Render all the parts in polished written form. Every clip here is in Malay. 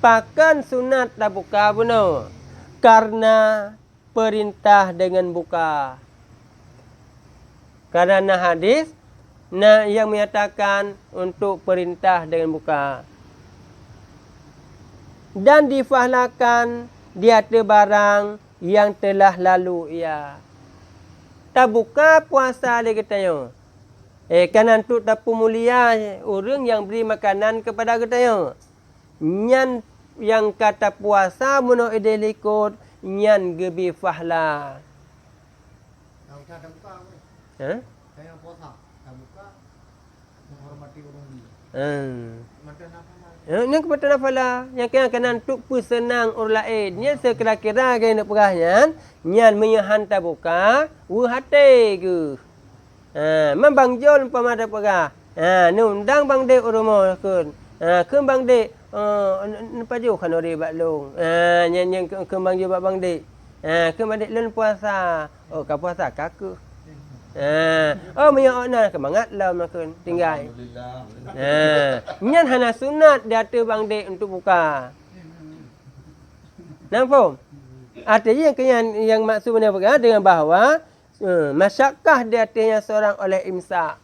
Pakan sunat dah buka benar. Karena perintah dengan buka. Karena hadis yang menyatakan untuk perintah dengan buka. Dan difahlakan di atas barang yang telah lalu ia. Tak buka puasa dia katanya. Kanan tu tapu mulia orang yang beri makanan kepada katanya. Nyan yang kata puasa muno ide likut nyan gebi fahla. Saya puasa, tak buka menghormati orang lain. Ini kepada nafala yang kena untuk pesenang orang lain. Nya sekira-kira kena perahnya, nyan menyahan tak buka, hati ke. Membang jol umpama ada perah. Nundang bang dek rumah kun. Kun bang dek nampak jauh kan ori bak long. Nyan kun bang jol bang dek. Kun bang dek len puasa. Oh ka puasa kaku. Menyak kemangat lah makan tinggal. Nyan hana sunat dia tu bang dek untuk buka. Nampak? Artinya yang maksudnya dengan bahawa masyakkah di atasnya seorang oleh imsak.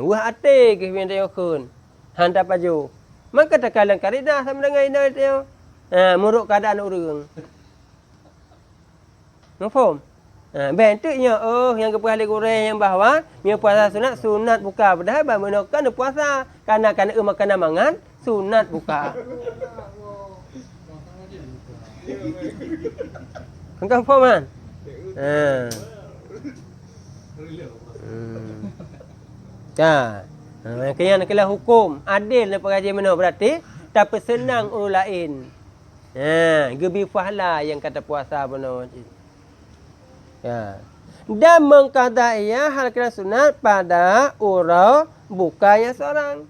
Wah ate ke yang dia kun. Handa paju. Maka takalan karidah sama dengan ini dia. Muruk keadaan orang. Nampak? Bentuknya yang keperhali goreng yang bahawa yang puasa sunat buka padahal menakan puasa karena makanan mangan sunat buka. Engkau faham kan? Kaya nak hukum adil daripada kajian mana berarti tak senang orang lain. Gebi fahla yang kata puasa benar. Dan mengkadai hal kena sunat pada orang buka yang seorang.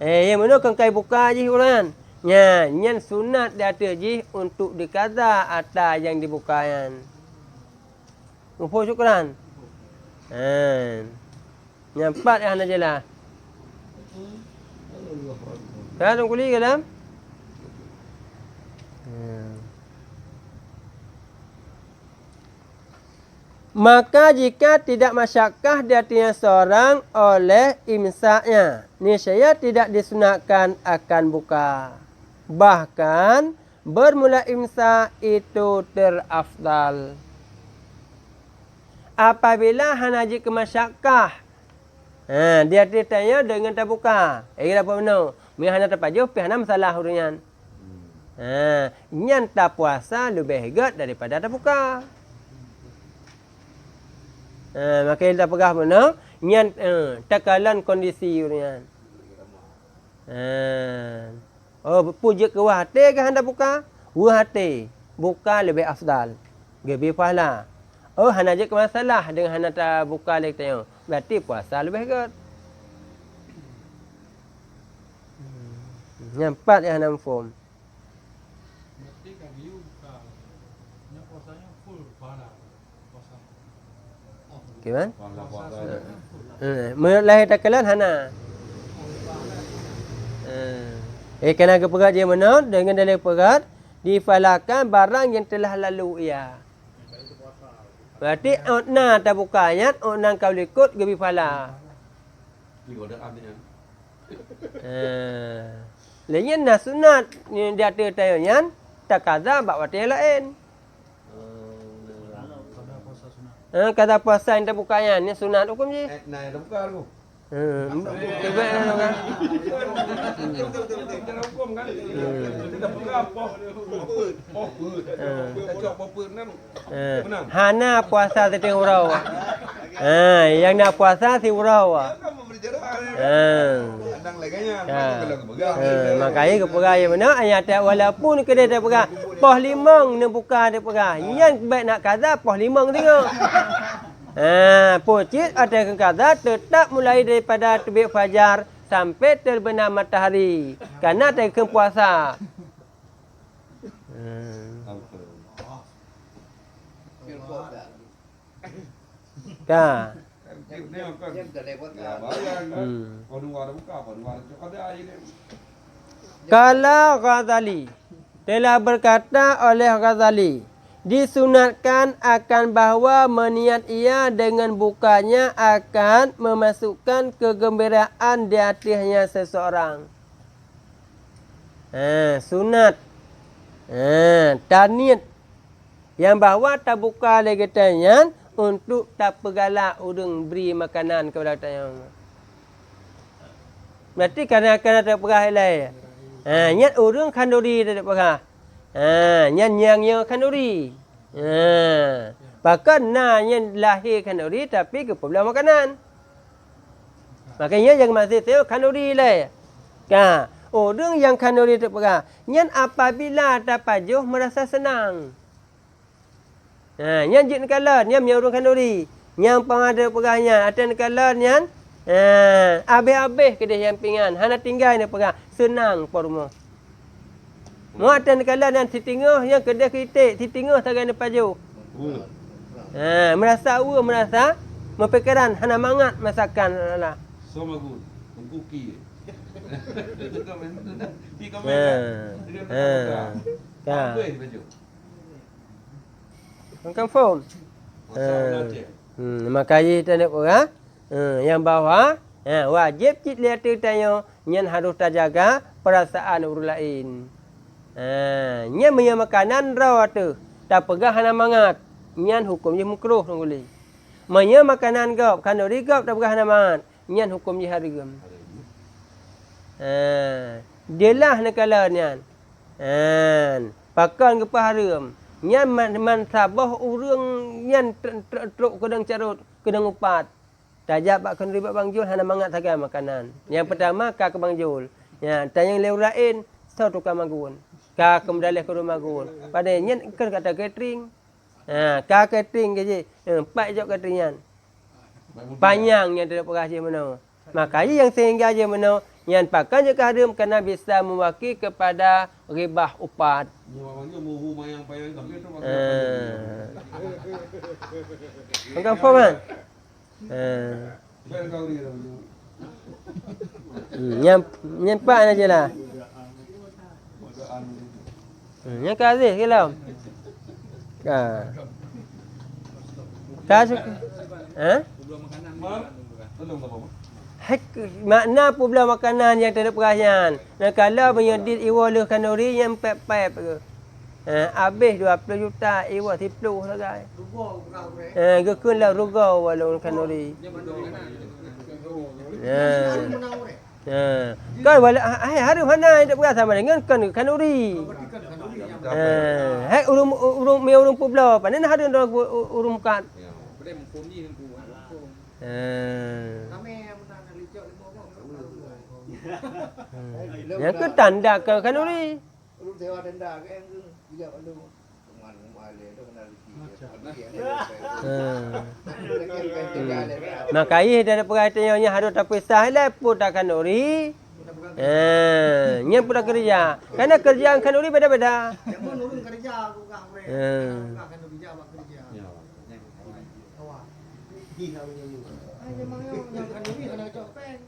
Yang mana kengkai buka je orang. Nyan sunat dia ada je untuk dikada atas yang dibukakan. Mumpul syukran. Yang empat yang ada je lah. Kan kuli ke dalam? Maka jika tidak masyakkah di atasnya seorang oleh imsaknya, niscaya tidak disunatkan akan buka. Bahkan bermula imsak itu terafdal. Apabila hanaji kemasyakkah, dia ditanya dengan tak buka. Kira apa benar? Mereka hana terpajuh, pihak masalah hurian. Nyan tak puasa lebih hebat daripada tak buka. Maka kita pegah mana nyan takalan kondisi urian. Puja ke wahate ke handa buka? Wahate buka lebih afdal. Lebih pahala. Hana je ke masalah dengan hana tak buka lagi tanya. Berarti puasa lebih hebat. Yang empat yang hana form. Berarti kami buka. Yang puasanya full pahala. Gimana? Menurut lahir takalan hana. Kena kepegat dia mana dengan dalil pegat difalakan barang yang telah lalu ia. Berarti ona tak buka ayat, ona kau ikut gebi fala. Lainnya nak sunat dia ada tayanya tak kaza bak wati lain. Kata puasa yang tak buka ayat ni sunat hukum je. Nah, yang buka aku. Hana puasa setengah urau. Yang nak puasa si urau. Makanya kepegah yang mana ayat walaupun kedai tak pegah poh limang nak buka dia pegah. Yang baik nak kaza poh limang tengok. Pocit ada kata tetap mulai daripada terbit fajar sampai terbenam matahari. Karena ada puasa. Dia betul lewat Ya, kan. bayang kan. Hmm. Kalau nunggu ada buka apa? Nunggu ada ada air ni. Kalau Ghazali telah berkata oleh Ghazali, disunatkan akan bahawa meniat ia dengan bukanya akan memasukkan kegembiraan di hatinya seseorang. Sunat. Taniat yang bahawa tak buka lagi tanya untuk tak pegalak udung beri makanan kepada tanya. Berarti kadang-kadang tak perah lain. Nyat urung kanduri tak perah. Nyat yang kanduri. Bahkan yang lahir kanduri tapi keperluan makanan. Makanya yang masih tahu kanduri lah. Orang yang kanduri tak perah. Nyat apabila dapat juh merasa senang. Yang jin kalan, yang urung kanduri. Yang pengada perahnya, atas kalan yang habis-habis ke dia yang pingan. Hana tinggal ni perah. Senang pormo. Muatan kalan yang titingah, yang kedai kritik, titingah tagai ni paju. Merasa merasa mempikiran, hana mangat masakan lah. So bagus. Mengkuki. Itu komen tu dah. Di komen Ha. dah. Ha. Apa ni baju? Confirm. Masa nak cek. Makanya kita nak perah. Yang bawah wajib cik lihat tanya yang harus terjaga perasaan orang lain. Nya punya makanan raw tu tak pegah hana mangat. Nyan hukum je makruh boleh. Punya makanan gap kanuri gap tak pegah hana mangat. Nyan hukum je haram. Dialah nakala nyan. Pakan ke haram. Nyan man sabah urang nyan truk kedang carut kedang upat. Tajak bak kenduri bak Bang Jul hana mangat sagai makanan. Yang pertama ka ke Bang Jul. Ya, tanya leu lain sau tukang magun. Ka ke medalih ke rumah magun. Pada nyen kan kata catering. Ka catering ke je. Empat jok cateringan. Panjang yang tidak perah je mana. Makanya yang sehingga je mana yang pakan je haram kerana bisa mewakili kepada ribah upat. Dia orang dia muhu mayang payang tapi tu Engkau faham kan? Saya kau ni dah. Nyempak aja lah. Yang kasih kalau. Kasih. Tolong tak apa. Makna pula makanan yang tak ada perahyan. Dan kalau menyedit iwa le kanuri yang pep-pep ke. Habis 20 juta iwa 10 sagai. Gekun lah ruga walau kanuri. Kan wala harum hana tak perah sama dengan kan kanuri. Urung pula panen harum urung kat. Yang ke tanda ke kanuri. Urung sewa tenda ke yang juga ada teman male tu kena rezeki. Makanya dari perhatiannya harus tak pisah lah pun tak kanuri. Nya pun kerja. Karena kerjaan kanuri beda-beda. Yang pun urung kerja aku kah we. Kah kan kerja bak kerja. Awak. Memang yang kanuri kena copeng.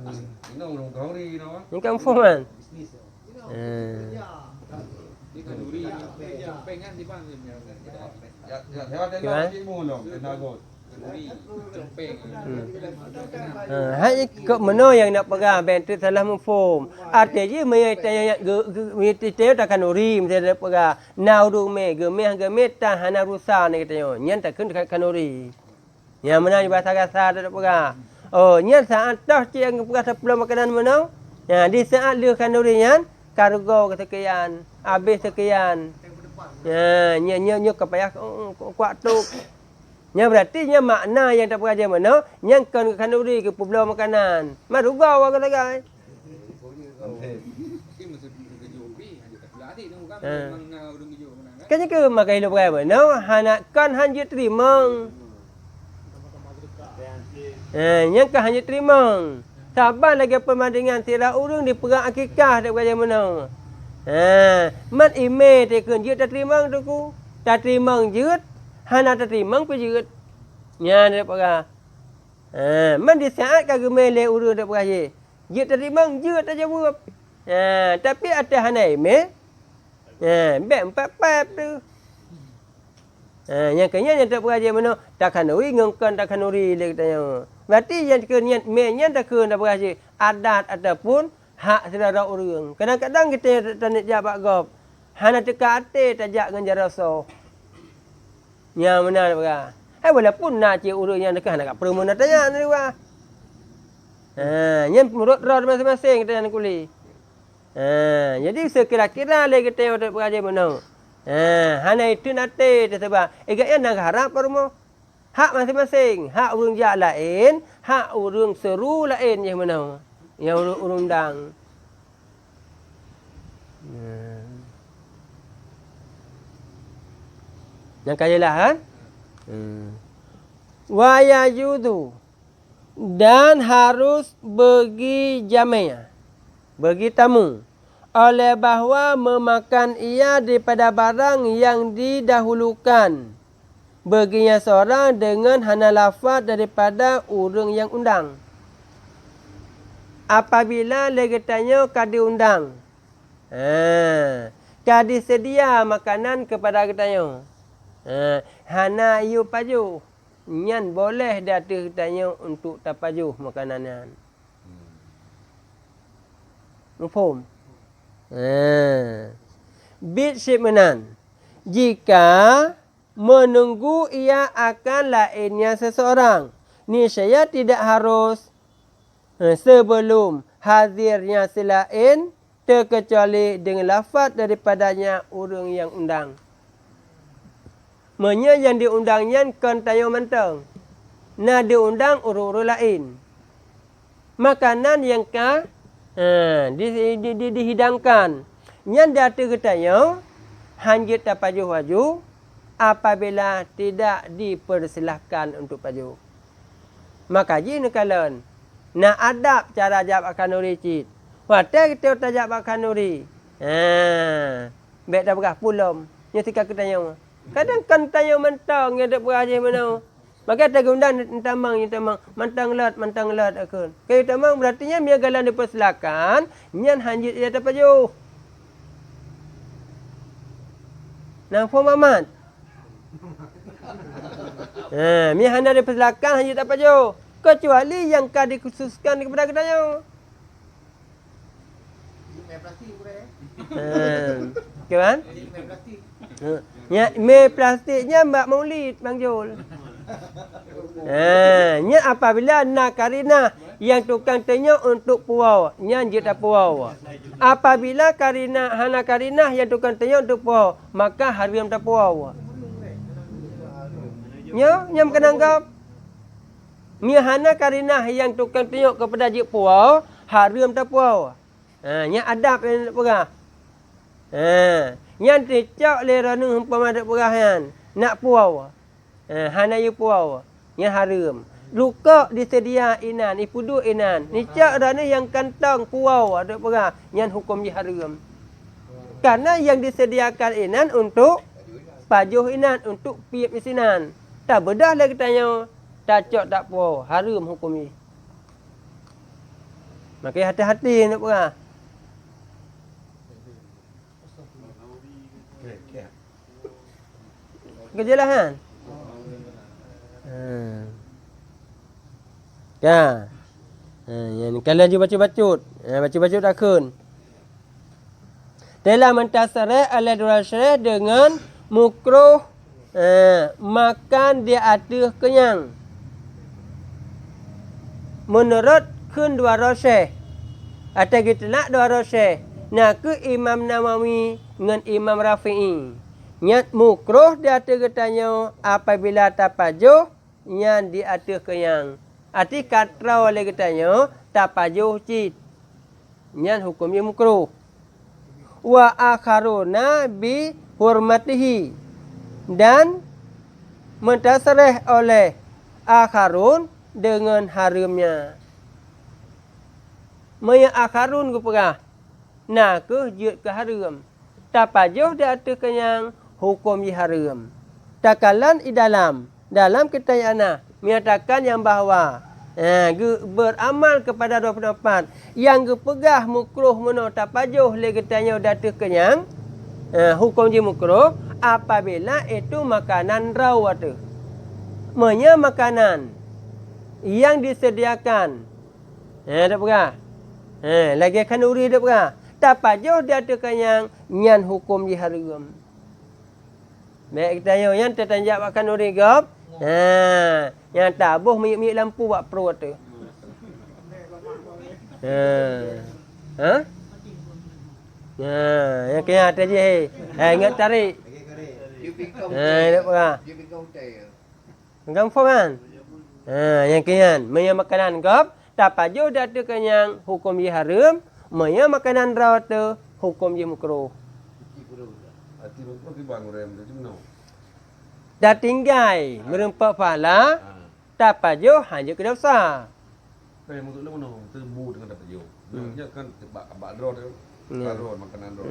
Ini orang kau ni nawa. Ni kan foreman. Di kanduri copeng kan di bang. Ya, saya ada nak cik mu long, kena got. Kanduri copeng. Hai kok mana yang nak pegang bentuk salah mufum. Artinya tanya ge tak kanuri mesti nak pegang. Nau du me ge ta hana rusa ni katanya. Nyan tak kun kanuri. Yang mana bahasa kasar tak pegang. Oh, nyan saat dah cik yang pegang 10 makanan mana? Ya, di saat dia kanuri nyan kargo kesekian, habis sekian. Ya, nyo kepayah kuat tu. Nya berarti nya makna yang tak peraja mana, yang kan kanuri ke pulau makanan. Maruga wa kata gai. Kan ke makai hidup gai mana, hana kan hanya terima. Yang kan hanya terima. Sabar lagi pemandangan tiada urung di perang akikah tak peraja mana. Man email tekun je tak terima tu ku. Tak terima je, hana tak terima pe je. Nya dia pegah. Man di saat kagak mele urus dia pegah ye. Ye terima je tak jawab. Tapi ada hanai me. Bet 4 pep tu. Yang kenya yang tak pegah je mana tak kanuri ngengkan tak kanuri dia katanya. Berarti yang ke niat me nya tak ke tak pegah je adat ataupun hak saudara orang. Kadang-kadang kita tak nak jawab gop. Hana teka ate tajak dengan rasa. Yang mana tak pegah. Walaupun nak cik urut yang dekat nak perlu nak tanya ni wah. Yang menurut roh masing-masing kita nak kuli. Jadi sekira-kira lagi kita tak pegah je mana. Hana itu nanti sebab agaknya nak harap permo. Hak masing-masing, hak urang jak lain, hak urang seru lain yang mana. Yang urang undang. Yang kayalah kan? Wa yajudu dan harus bagi jamaah, bagi tamu, oleh bahawa memakan ia daripada barang yang didahulukan baginya seorang dengan hana lafaz daripada orang yang undang. Apabila lagi tanya kadi undang, kadi sedia makanan kepada katanya. Hana yu paju nyan boleh datang tanya untuk tapajuh makanan. Mufhum? Bit shipmenan. Jika menunggu ia akan lainnya seseorang, niscaya tidak harus sebelum hadirnya selain terkecuali dengan lafaz daripadanya orang yang undang. Menya yang diundangnya kan tayo mentang. Na diundang urut-urut lain. Makanan yang dihidangkan. Yang datang ke tayo hanjit tapajuh-wajuh apabila tidak dipersilahkan untuk pajuh. Maka ji nekalan. Na adab cara jawab kanuri cit. Watai kita tak jawab kanuri. Baik dah berah pulom. Yang tika kita tanya. Kadang kan tanya mentang yang tak berah je mana. Maka tak undang tamang mantang lat akun. Kalau tamang berarti nya mia galan dipersilakan, nyan hanjit ia dapat jauh. Nang form amat. Mia handa dipersilakan hanjit dapat jauh. Kecuali yang ka dikhususkan kepada katanya. Kan? Me plastiknya Mbak Maulid Bang Jul. Nya apabila nak karina yang tukang tanya untuk puau, nya je tak puau. Apabila hana karina yang tukang tanya untuk puau, maka haram tak puau. Nya kena anggap. Nya hana karina yang tukang tanya kepada je puau, haram tak puau. Nya adab yang nak perah. Yang dicak lerana umpama dak perahan nak puau. Hana yu puau yang haram. Luka disedia inan, ipudu inan. Nicak rana yang kantang puau dak perah yang hukum je haram. Karena yang disediakan inan untuk pajuh inan, untuk piap mesinan. Tak bedah lagi tanya tak cak tak puau, haram hukum ni. Maka hati-hati nak perah. Kerjalah kan? Ya. Yang kalau dia baca-bacut, baca-bacut akun. Telah mentasarah ala durasyrah dengan mukruh makan di atas kenyang. Menurut kun dua rasyah. Atau kita nak dua rasyah. Nak ke Imam Nawawi dengan Imam Rafi'i. Nyat mukruh di atas ketanya apabila tapajuh yang di atas kenyang. Arti katra oleh ketanya tapajuh cit. Nyat hukumnya mukruh. Wa akharuna bi hurmatihi. Dan mentasarih oleh akharun dengan haramnya. Maya akharun ke perah. Nah ke jut ke haram. Tapajuh di atas kenyang. Hukum haram. Takalan dalam ketayana menyatakan yang bahawa beramal kepada dua pendapat yang gepegah mukruh meno tapajuh le getanya datang kenyang hukum je mukruh apabila itu makanan raw tu. Menya makanan yang disediakan tak pegah. Lagi kanuri tak pegah. Tapajuh datang kenyang nyan hukum je haram. Baik kita yang tertanjak makan kanuri gop. Yang tabuh miyuk-miyuk lampu buat perut tu. Yang kena atas je. Ingat tarik. Tak apa. Gampang kan? Yang kena. Maya makanan gop. Tapajuh datu kenyang hukum je haram. Maya makanan raw tu hukum je mukruh. Hati lupa di bang rem tu cuma. Dah tinggal merempak pahala. Tapajuh hanya ke dosa. Kayak untuk lu mana? Terbu dengan dapat jauh. Dia kan bak draw tu. Draw makanan draw.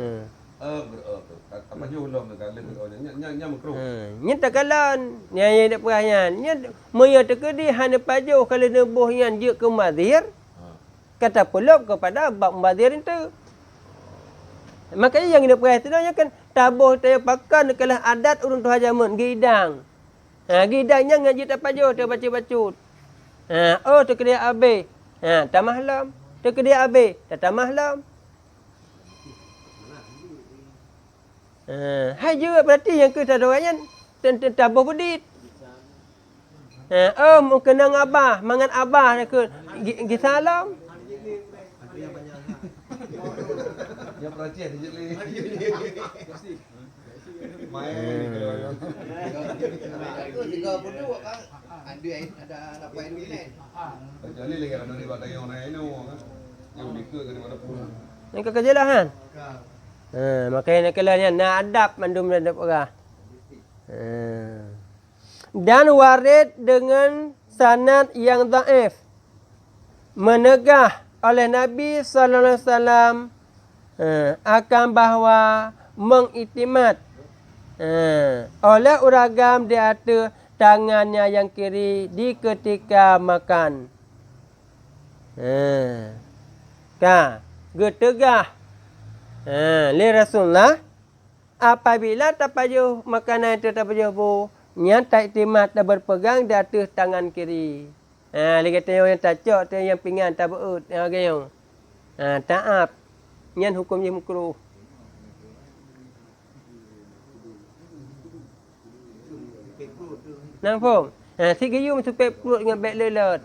Apa jauh lom dekat le nya makruh. Nya tak kalan. Nya dak perahyan. Nya moya tekedi hanya pajuh kalau nebuh yang je ke mazir. Kata pelop kepada bab mazir itu. Makanya yang dia perah tu nya kan tabuh taya pakan kalah adat urang tu hajamun gidang. Gidangnya ngaji tak pajuh tu baca-bacut. Oh tu kedia abe. Tamah lam. Tu kedia abe, tamah lam. Hai juga berarti yang ke tadoyan tabuh pedit. Oh kenang abah, mangan abah ke gisalam. Yang perhatian je le. Itu juga bodoh kan. Ada apa ini ni? Kecuali lagi ada dari badan yang lain tu kan. Yang dikut daripada pun. Ni kau kerja lah kan? Makanya nak nak adab mandum adab orang. Dan warid dengan sanad yang dhaif. Menegah oleh Nabi sallallahu alaihi wasallam akan bahawa mengiktimat oleh uragam di atas tangannya yang kiri di ketika makan. Getegah li Rasulullah apabila tapajuh makanan itu tapajuh bu nyata iktimat dan berpegang di atas tangan kiri. Dia kata yang tacok tu yang pinggan tabuut yang taap nyan hukum je makruh. Nampak? Si gayu mesti pek perut dengan beg lelet.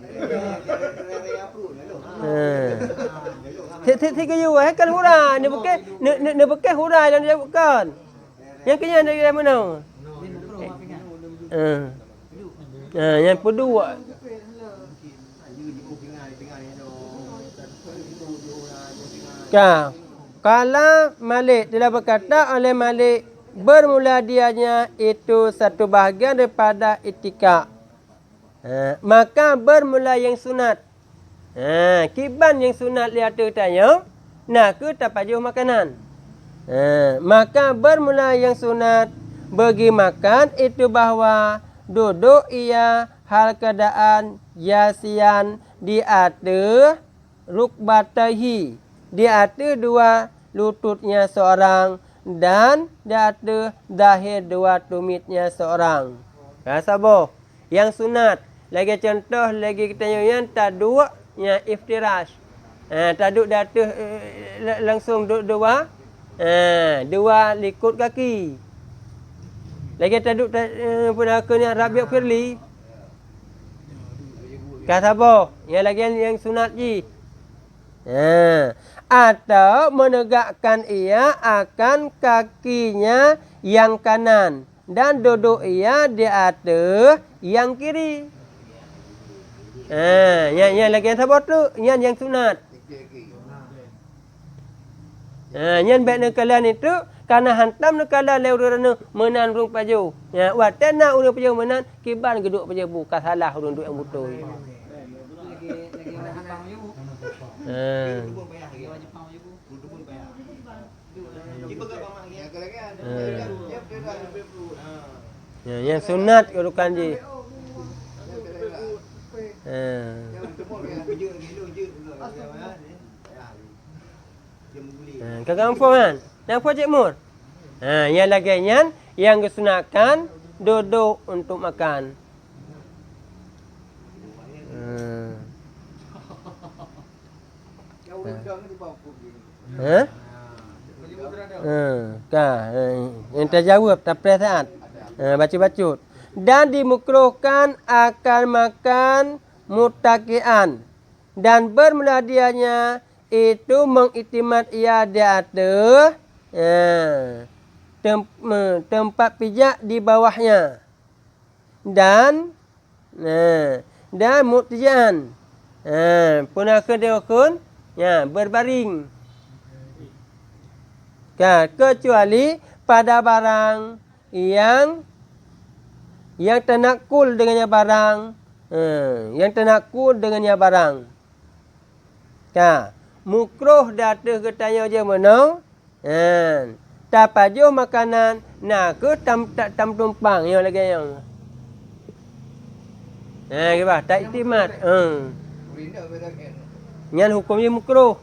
Si gayu kan hura, ni bukan hura yang dia bukan. Yang kenya dari mana? Yang pedua. Kalau Malik telah berkata oleh Malik bermula dianya itu satu bahagian daripada itikad. Maka bermula yang sunat. Kiban yang sunat lihat tanya nak ke tapajuh makanan. Maka bermula yang sunat bagi makan itu bahawa duduk ia hal keadaan yasian di atas rukbatahi, di atas dua lututnya seorang dan di atas dahir dua tumitnya seorang. Sabar. Yang sunat. Lagi contoh lagi kita yang tak duduk yang iftirash. Tak duduk di atas langsung dua likut kaki. Lagi tak duduk pada kena Rabi'ah Firli. Sabar. Yang lagi yang sunat je. Atau menegakkan ia akan kakinya yang kanan dan duduk ia di atas yang kiri. Yang lagi yang sabar tu yang sunat. Yang baik nekalan itu karena hantam nekalan lewat menan rung paju. Watan nak urang paju menan kiban geduk paju bukan salah urang duk yang betul. Yang sunat kedudukan je. Yang temu yang kerja ni lu je lu. Ya. Dia membeli. Kakak info kan? Nampak Cik Mur? Yang lagi yang kesunatkan duduk untuk makan. Yang udang ni bawa pergi. Yang terjawab tak saat. Baca-bacut. Dan dimukruhkan akan makan mutakian. Dan bermula dianya itu mengiktimat ia di atas tempat pijak di bawahnya. Dan muktijan. Punaka diokun berbaring. Kecuali pada barang yang tenakul dengannya barang. Yang tenakul dengannya barang. Mukruh datang ke tanya je mana. Tak pajuh makanan. Nak ke tam tumpang. Yang lagi yang. Kira tak iktimat. Yang hukumnya mukruh.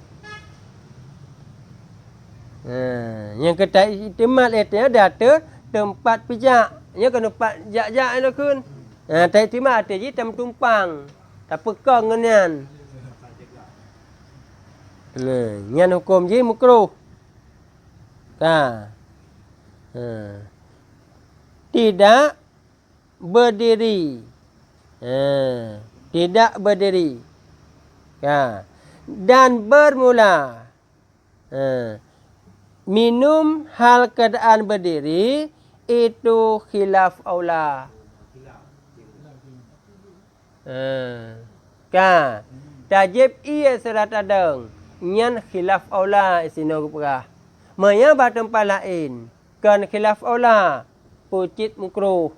Yang kata iktimat itu datang tempat pijak. Yang kena tempat jak-jak itu kun. Tak iktimat itu je tam tumpang. Tak pekang dengan. Yang hukum je mukruh. Tidak berdiri. Tidak berdiri. Dan bermula. Minum hal keadaan berdiri itu khilaf aula. Tajib ia serat adang. Nyan khilaf aula isino keperah. Maya tempat lain. Kan khilaf aula. Pucit mukruh.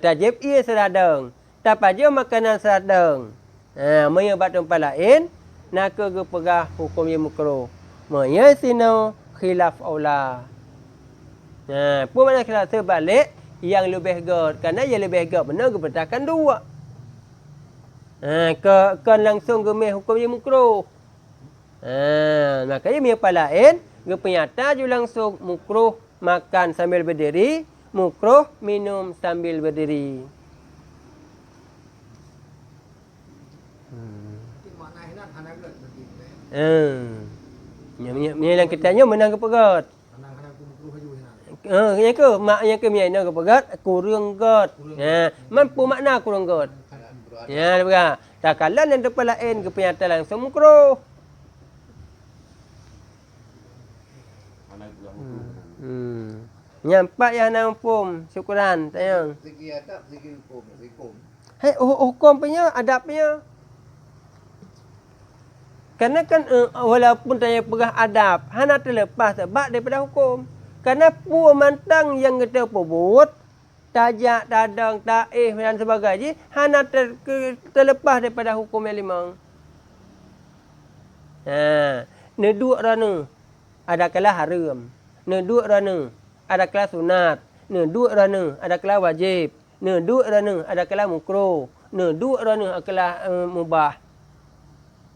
Tajib ia serat adang. Tapajo makanan serat adang. Maya tempat lain. Nak keperah hukumnya mukruh. Maya isino khilaf aula. Pun mana khilaf terbalik. Yang lebih gad. Kerana yang lebih gad benar kebertakan dua. Kan langsung gemih hukumnya mukruh. Makanya miapa lain, gepenyata je langsung mukruh makan sambil berdiri, mukruh minum sambil berdiri. Makna hinan hanagat begitu. Yang kitanya menang ke pegat. Hana ku mukruh haju hinan. Yang ke mak yang ke miana ke pegat kurang gat. Mampu makna kurang gat. Dia tak kalah yang depan lain kepenyata langsung mukruh. Nyampak yang nampum. Syukuran. Sayang. Segi adab, segi hukum. Hukum punya, adab punya. Kerana kan walaupun tanya perah adab, hana terlepas sebab daripada hukum. Kerana pun mantang yang kita buat, tajak, tadang, taih dan sebagainya, hana terlepas daripada hukum yang limang. Neduk rana, adakala haram. Neduk rana, adakala sunat. Neduk rana, adakala wajib. Neduk rana, adakala mukruh. Neduk rana, adakala mubah.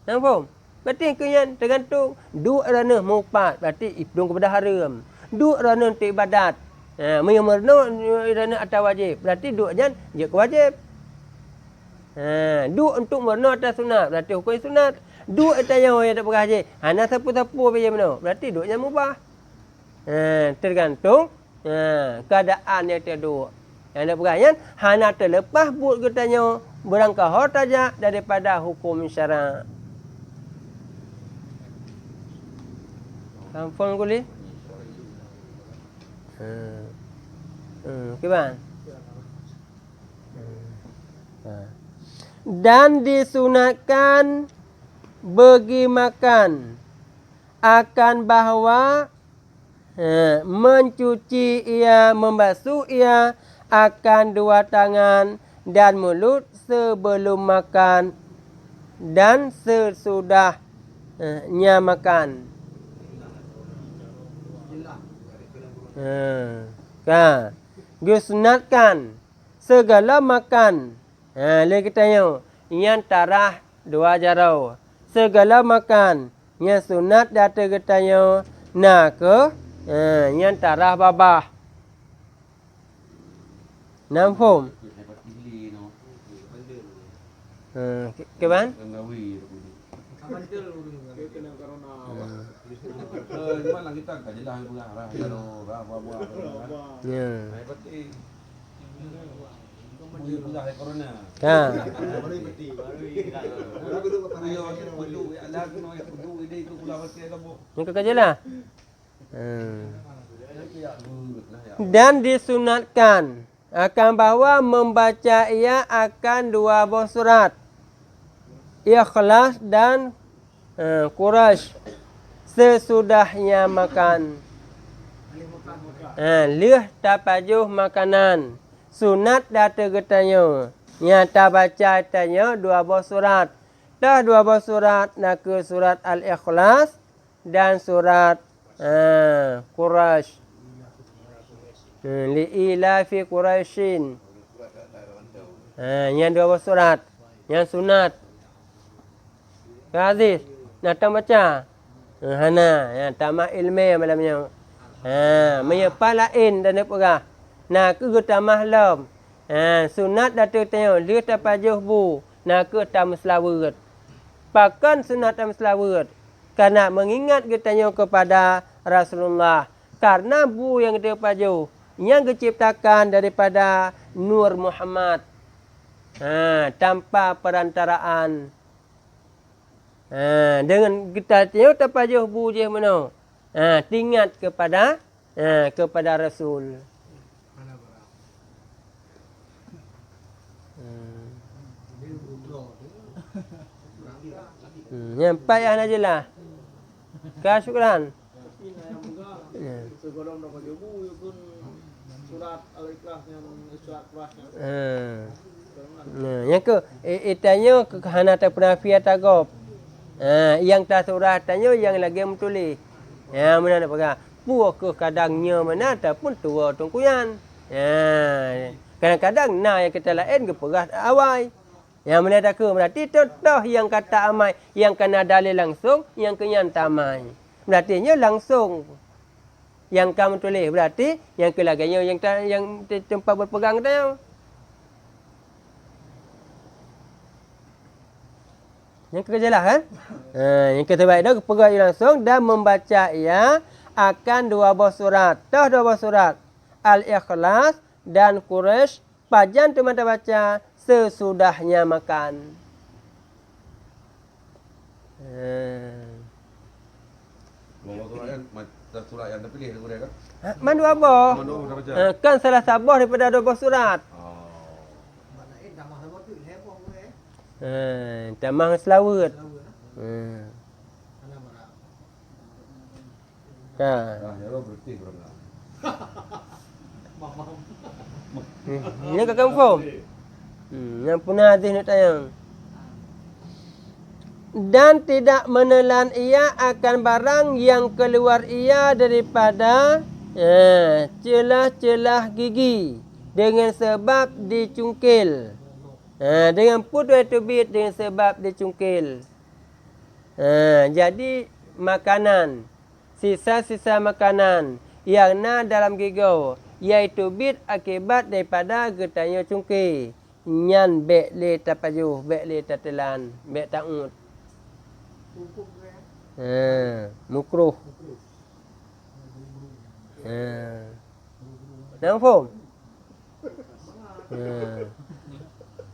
Nampak? Berarti kenyan tergantung. Duk rana mupat, berarti ibdung kepada haram. Duk rana untuk ibadat. Menyemerno rana atas wajib. Berarti duk jan dia ke wajib. Duk untuk merno atas sunat. Berarti hukum sunat. Duk atas yang tak perah haji. Hana sapu-sapu macam mana. Berarti duknya mubah. Tergantung keadaan yang terduk. Yang tak perah yan. Hana terlepas buat katanya berangkah tajak daripada hukum syarak. Kampung boleh? Kiban? Dan disunatkan bagi makan akan bahawa mencuci ia, membasuh ia akan dua tangan dan mulut sebelum makan dan sesudahnya makan. Disunatkan segala makan Dia kita tanya. Yang tarah dua jarau. Segala makan. Yang sunat data kita tanya. Nak ke. Yang tarah babah. Nampak? Keban? Bandel udah kena corona. Cuma lah kita kan jelas buah rah buah. Ya. Berarti buah corona. Kan. Baru peti. Baru dulu ke Ayo, parah. kudu ada kena kudu ide itu pula pasti kamu. Yang kerjalah. Dan disunatkan akan bawa membaca ia akan dua buah surat. Ikhlas dan Quraisy sesudahnya makan. Lih tapajuh makanan. Sunat data getanya. Yang tak baca tanya dua buah surat. Dah dua buah surat nak ke surat Al-Ikhlas dan surat Quraisy. Li'ilafi Quraisyin. Yang dua buah surat. Yang sunat. Aziz, nak tak baca. Hana, tamak ilmu malamnya. Menyapa lain dan perah. Nak ke tamah lam. Sunat datu tanya, dia tapajuh bu. Nak ke tam selawat. Pakan sunat tam selawat. Karena mengingat kita kepada Rasulullah. Karena bu yang kita pajuh. Yang diciptakan daripada Nur Muhammad. Tanpa perantaraan. Dengan kita tengok tapajuh bu je mana. Ingat kepada Rasul. Yang payah aja lah. Syukran. Segolong dapat jobu pun surat Al-Ikhlas yang surat Quraisy. Yang ke itanya kehana tak penafiat agop. Yang tak surah tanya yang lagi menulis. Mana nak pegang. Puak ke kadangnya mana ataupun tua tungkuyan. Kadang-kadang yang kita lain ke perah awal. Yang mana tak ke berarti contoh yang kata amai yang kena dalil langsung yang kenyan tamai. Berarti langsung yang kamu tulis berarti yang kelaganya yang tempat berpegang tanya. Yang kejelas kan? Yang terbaik dah pegang langsung dan membaca ia akan dua buah surat. Dah dua buah surat. Al-Ikhlas dan Quraisy. Pajan tu mata baca sesudahnya makan. Surat yang terpilih tu kan? Mana dua buah? Kan salah sabah daripada dua buah surat. Mana tambah sama tu heboh gue. Tamah selawat. Mana marah. Kan. Ya lo berarti berapa? Ini kat kampung. Yang punah hadis nak tayang. Dan tidak menelan ia akan barang yang keluar ia daripada celah-celah gigi dengan sebab dicungkil. Dengan putus tubit dengan sebab dicungkil. Jadi makanan, sisa-sisa makanan yang dalam gigi iaitu bid akibat daripada getanya cungkil. Nyan bek le tapajuh, bek le tatelan, bek ta'ud. Hukum gue. Mukruh. Nampak?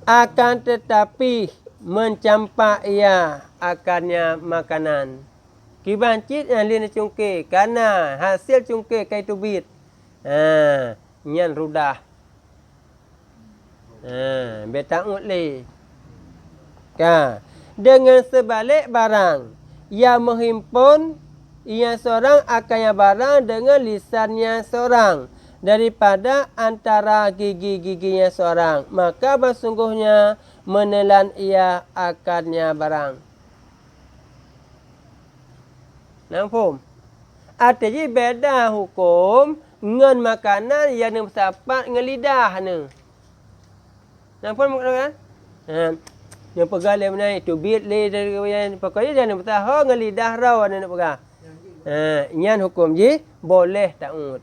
Akan tetapi mencampak ia akarnya makanan. Kibancit yang lina cungkil. Karena hasil cungkil kaitu bid. Nyan rudah. Beta'ud le. Dengan sebalik barang. Ia menghimpun ia seorang akannya barang dengan lisannya seorang. Daripada antara gigi-giginya seorang. Maka bersungguhnya menelan ia akarnya barang. Nampak? Artinya beda hukum ngan makanan yang bersapat dengan lidah ni. Nampak kan? Yang pegang le menai tu bit le dari pokoknya jangan bertahan dengan lidah rau ada nak pegang. Nyan hukum ji boleh ta'ud.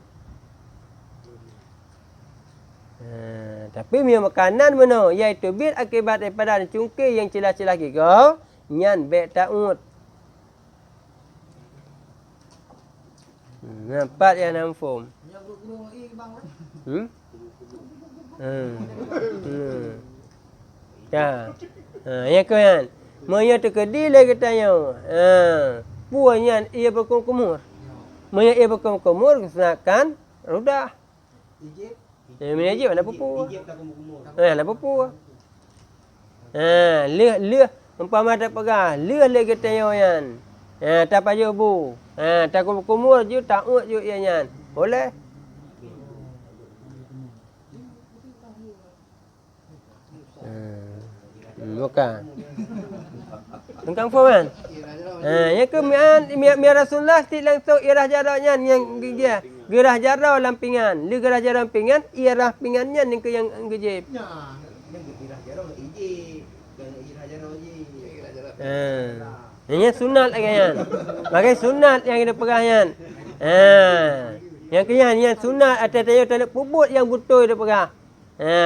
Tapi punya makanan mana iaitu bit akibat daripada cungkir yang celah-celah kira nyan baik ta'ud. Nampak yang namfum. Yang guru bang. Ya. Yang kan. Moya terkedi lagi tanya. Puanya ia berkumur. Moya ia berkumur kesenakan rudah. Ijib. Menajib ada pupu. Ijib tak kumur. Ada pupu. Leh umpama tak pegang, leh lagi tanya yan. Tak payah bu. Tak kumur je tak ut je yan. Boleh. Bukan. Tentang forman. Yang ke mian Rasulullah ti langsung irah jaraknya yang dia. Gerah jarau lampingan. Li gerah jarau lampingan, irah pingannya yang ke yang gejib. Ya, yang irah jarau ijib. Dan irah jarau ijib. Ini sunat lagi yan. Makai sunat yang kita pegang yan. Yang ke yang sunat atas tayar puput yang betul dia pegang.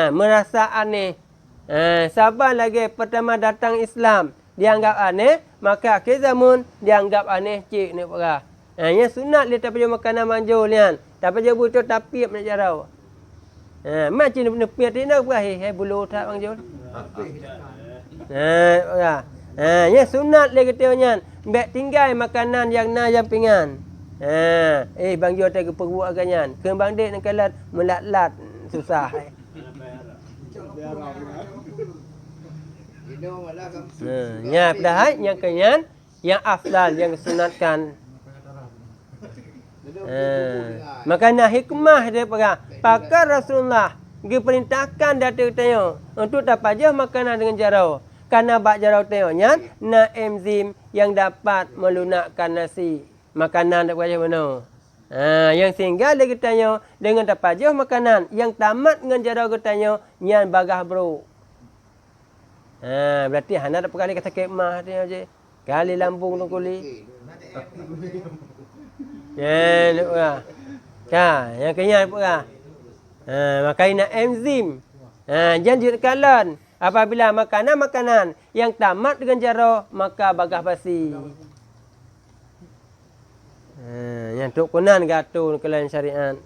Merasa aneh. Sabar lagi pertama datang Islam dianggap aneh, maka akhir zaman dianggap aneh cik ni pegang. Yang sunat dia tak payah makanan manjul kan. Tak payah butuh tapip nak jarau. Macam ni nepia tina berah bulu tak manjul. Yang sunat dia katanya baik tinggal makanan yang na yang pingan. Bang Jo tak perut agaknya. Kembang dek nak kalat melat-lat susah. Ya, padahal yang kenyan yang afdal yang sunatkan. Makanan hikmah dia pegang. Pakar Rasulullah diperintahkan datang tanya untuk dapat je makanan dengan jarau. Karena bak jarau tanya na enzim yang dapat melunakkan nasi. Makanan tak boleh mana. Yang sehingga dia tanya dengan dapat je makanan yang tamat dengan jarau tanya nyan bagah bro. Berarti hana dapat kali kata kemah dia je. Kali lambung tu kuli. Yang kenyal pula. Makai nak enzim. Janji kalan. Apabila makanan yang tamat dengan jarau, maka bagah basi. Yang tuk kunan gatul kalian syariat.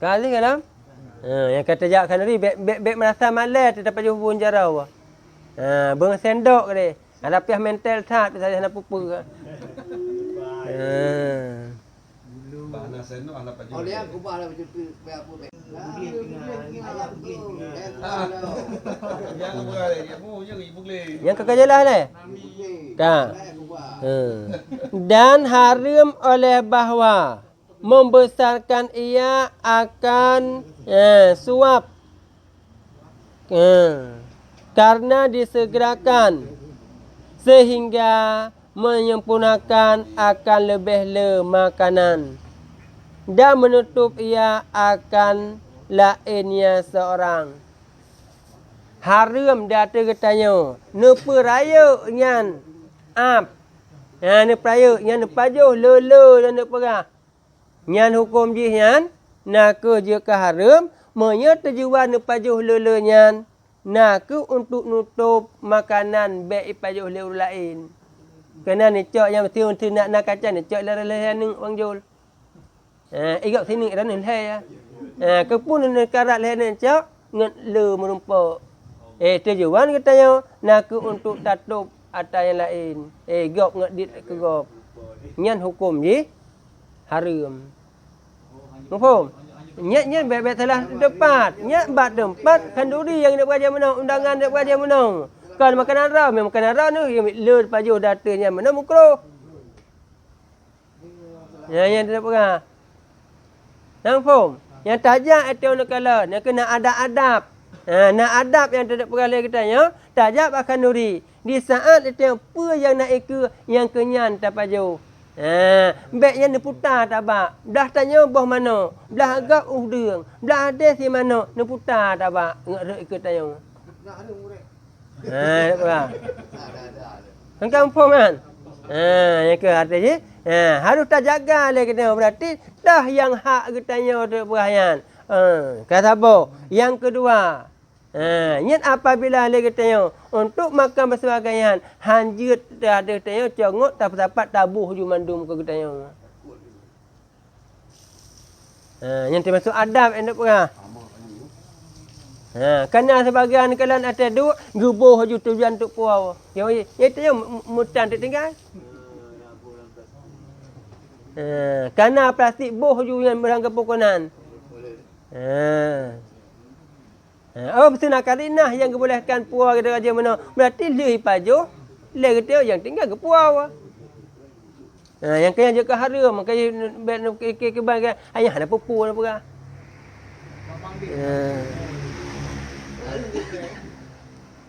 Kali kalam. Yang kata jak kanari bek merasa malas dapat hubung jarau. Beng sendok ke dia. Ada pihak mental tak saya nak pupu ke. Bahana sendok anak paju. Oh dia kubah lah macam tu apa bek. Jangan buat dia mu jangan ibu le. Yang kakak jelas ni. Ka. Dan haram oleh bahwa membesarkan ia akan suap. Karena disegerakan sehingga menyempurnakan akan lebih le makanan dan menutup ia akan lainnya seorang. Haram data katanya nepa raya nyan ap. Ne peraya nyan pajuh lele dan ne perah. Nyan hukum ji nyan nak je ke haram monya terjual ne pajuh lele nyan nak untuk nutup makanan baik pajuh lele lain. Kena ni cok yang mesti untuk nak kacang ni cok lele ni wang jul. Igak sini dah ni le ya. Kepun ni karat le ni cok ngat le merumpak. Terjual katanya nak untuk tatup atas yang lain. Gop ngat dit ke gop. Nyan hukum ji haram. Faham? Nyat baik-baik telah tepat. Nyat bat tempat kanduri yang nak belajar mana, undangan nak belajar mana. Kalau makanan raw, memang makanan raw ni yang le pajuh datanya mana mukro. Yang tidak pegang. Nampak? Yang tajak itu nak kala, nak kena adab-adab. Nak adab yang tidak pegang lagi katanya, tajak akan nuri. Di saat itu apa yang nak ikut yang kenyan tak pajuh. Baik yang putar tabak. Belah tanya boh mana? Belah agak udang. Belah ada si mana? Ni putar tabak. Ngak ikut tanya. Nak ada murid. Apa? Ada. Kan kampung kan? Yang ke artinya harus tak jaga lagi kita berarti dah yang hak katanya tu perahan. Kata apa? Yang kedua, nyat apabila lagi katanya untuk makan bersebagaian hanjut dah ada katanya congok tak dapat tabuh ju mandum ke katanya. Yang termasuk adab endok perah. Kena sebagian kalan atas duk gubuh ju tujuan untuk puau. Yang itu mutan tertinggal. Karena plastik boh ju yang berangka pokonan. Oh betul nak karinah yang kebolehkan puau kita raja mana. Berarti leh pajo, leh kita yang tinggal ke puau. Yang kaya je ke haram, kaya ke bagai ayah ada pupu ada perah. Babang di.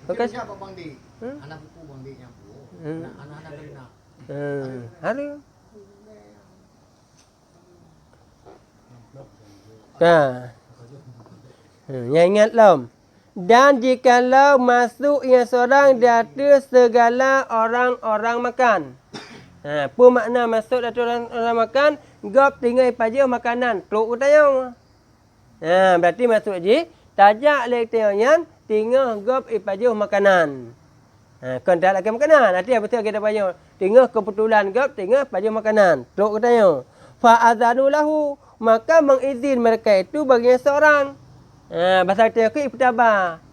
Bekas Siapa Bang Di? Anak buku Bang Di yang buku. Anak-anak kena. haram. Yang ingat lom. Dan jikalau masuk yang seorang data segala orang-orang makan. Apa makna masuk data orang makan? Gop tinggal paja makanan. Tok utayang. Berarti masuk je. Tajak lek tengok tinggal gop paja makanan. Kan tak lagi makanan. Nanti apa betul kita paja. Tinggal kebetulan gop tinggal paja makanan. Tok utayang. Fa azanu lahu. Maka mengizin mereka itu bagi seorang. Bahasa kita ke ibtaba.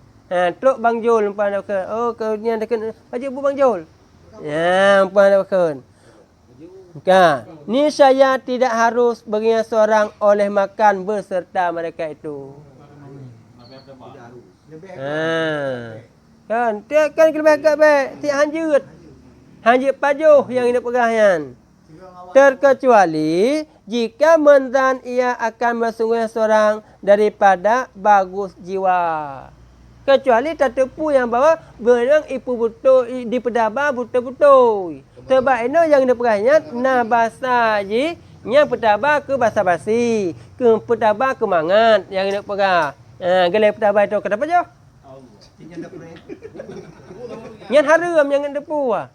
Tok Bang Jul umpama ke. Oh ke ni ada kena paja bu Bang Jul. Umpama ke. Ni saya tidak harus bagi seorang oleh makan beserta mereka itu. Kan dia kan lebih agak baik. Tiak hanjut pajuh yang ini pegahan. Terkecuali jika menzan ia akan bersungguh seorang daripada bagus jiwa. Kecuali tertipu yang bawa benang ipu betul di pedaba betul-betul. Sebab ini yang diperhatikan nabasa je yang pedaba ke basa-basi, ke pedaba ke mangat yang nak perah. Gelai pedaba itu kenapa je? Yang haram yang nak depu ah.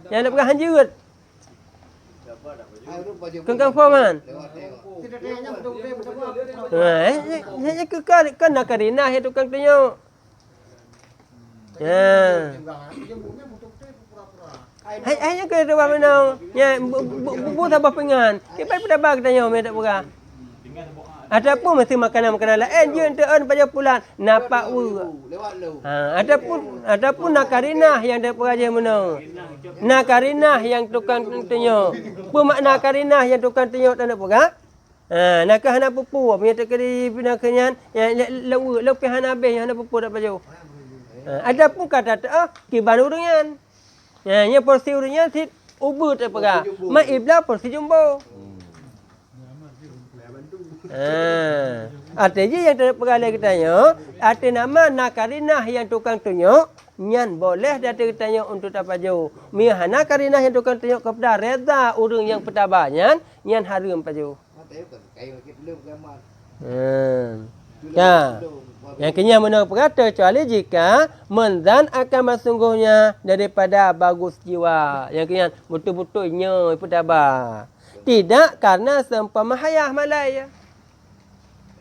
Yang nak perah hanjut. Kengkang forman. Tidak ada yang betul-betul. Kan nak karinah itu kan tengok. Hanya ke dewa menang. Ya, bu tambah pengan. Kita pada bag tanya me tak pura. Adapun mesti makanan-makanan lain je ente on pada pulang napak wu. Adapun nakarina yang dak peraja menang. Nakarina yang tukang tanya. Apa makna karina yang tukang tanya tak nak pura? Nakah hana pupu punya tekeri pinakanyan yang lepi hana habis yang hana pupu dak baju. Adapun kata tak kiban uringan. Nya porsi uringan sit ubur tak pura. Mak ibla porsi jumbo. Artinya yang terpergalai kitanya, arti nama nakarinah yang tukang tunjuk, nyan boleh datang kitanya untuk tapaju. Mihana karinah yang tukang tunjuk kepada reza urang yang pertabanya, nyan harum paju. Yang kenya menurut perkata, kecuali jika menzan akan bersungguhnya daripada bagus jiwa. Yang kenya betul-betulnya pertabah. Tidak karena seumpama hayah malaya.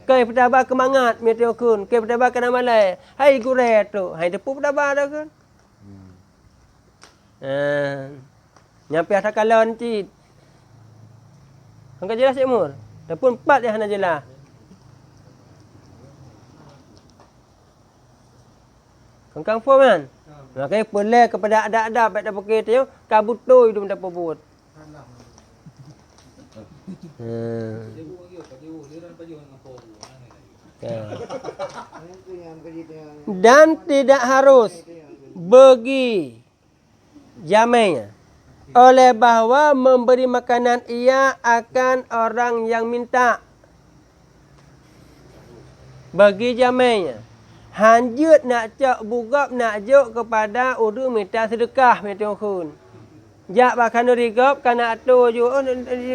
Kai pertaba kemangat meteo kun, kai pertaba kana malai. Hai gure tu, hai depu pertaba dah kun. Nyampe ada kalon cit. Angka jelas cik Mur. Dapun 4 yang hana jelas. Kangkang fo man. Makai boleh kepada ada-ada baik dah pakai tu, kabutoi tu mendapat buat. Dan tidak harus bagi jamainya oleh bahawa memberi makanan ia akan orang yang minta. Bagi jamainya hanjut nak cak bugap nak juk kepada urang minta sedekah minta kun. Jak bahkan rigop kana atu ju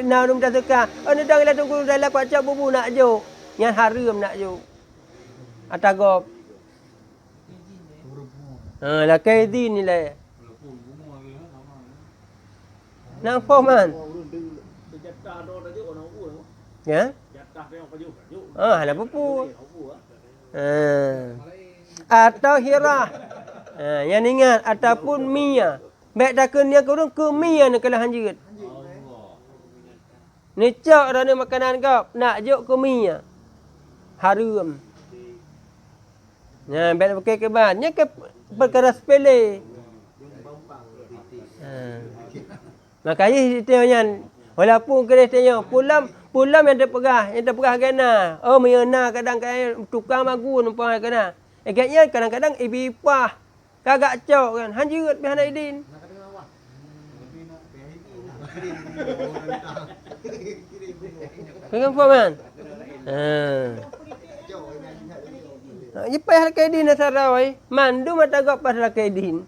na dum dah suka. Ni dah la tunggu dalam kuat cak bubu nak ju. Yang haram nak ju. Atagop. La kaidin ni lah. Nang foman. Jatah do dah orang ubu. Ya. Jatah yang paju. Hala bubu. Atau hirah. Yang ingat ataupun mia. Baik dah kena kurung ke mia nak kalah hanjut. Ni cak dah ni makanan kau nak juk ke mia. Haram. Ya, baik pakai keban. Nya ke perkara sepele. Makanya ditanya walaupun kena tanya pulam yang terpegah kena. Oh menyena kadang-kadang tukang magun umpama kena. Agaknya kadang-kadang ibu ipah kagak cok kan. Hanjut bihan idin. Kan fahaman? Ipai hal kaidin sarawai. Mandu mata gop pasal kaidin.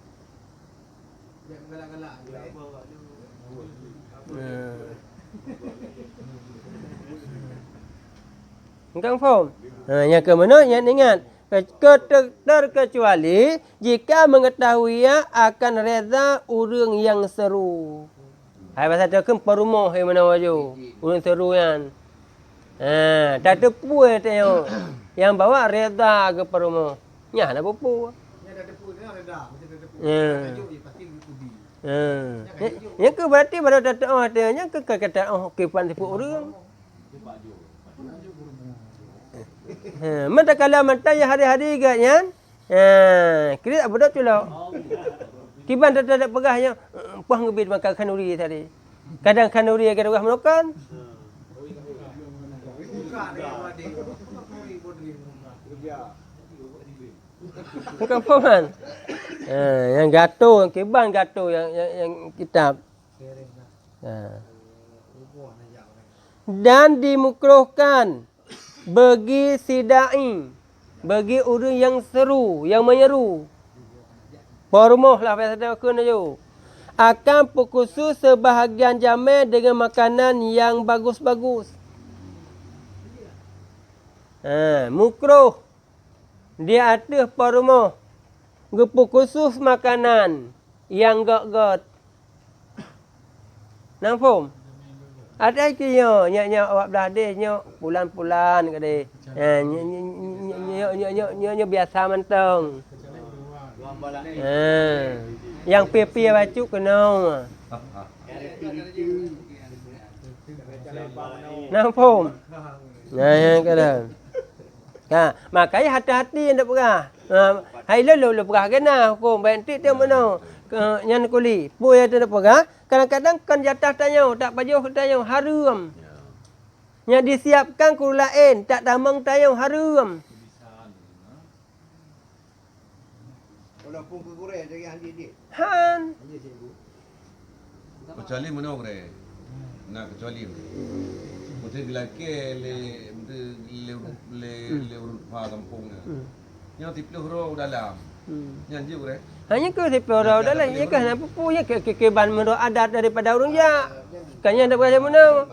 Engkau faham? Yang ke mana? Yang ingat. Terkecuali jika mengetahui akan reza urang yang seru. Hai pasal tu kan perumah yang mana waju. Urang seru kan. Tak tepu tengok. Yang bawa reza ke perumah. Nyah nak pupu. Yang dah tepu ni reda, macam dah tepu. Ya. Tajuk je pasti kudi. Yang ke berarti baru datang tanya ke kata kepan tipu urang. Mata kalau mata yang hari-hari agaknya. Kira apa dah culau. Kiban tak pegahnya. Puah ngebit makan kanuri tadi. Kadang kanuri agak orang makan. Buka dia adik. Bukan paman. Yang gato, yang kiban gato yang kitab. Dan dimukruhkan bagi sidai, bagi orang yang seru, yang menyeru. Pormoh lah pasal aku nak ju. Akan khusus sebahagian jamai dengan makanan yang bagus-bagus. Mukruh. Dia atas pormoh. Gepu khusus makanan yang got-got. Nampak? Ada nyak awak belah deh nyak pulan-pulan ke deh. Nyak biasa mentong. Yang pipi baju kena. Nampak? Yang kena. Makanya hati-hati yang tak pegah. Hai lo pegah kena hukum bentik tu mana. Yang kuli. Bu yang tak pegah. Kadang-kadang kan jatah tanya, tak pajuh tanya haram. Yang disiapkan kuru lain, tak damang tanya haram. Walaupun kurang jadi handi. Han. Kecuali mana orang? Nak kecuali. Mesti dilaki le urut pa kampungnya. Yang tipu huruf dalam. Yang je orang. Hanya ke siapa orang dalam ya kan apa punya kekeban menurut adat daripada orang ya. Kanya ada berapa mana?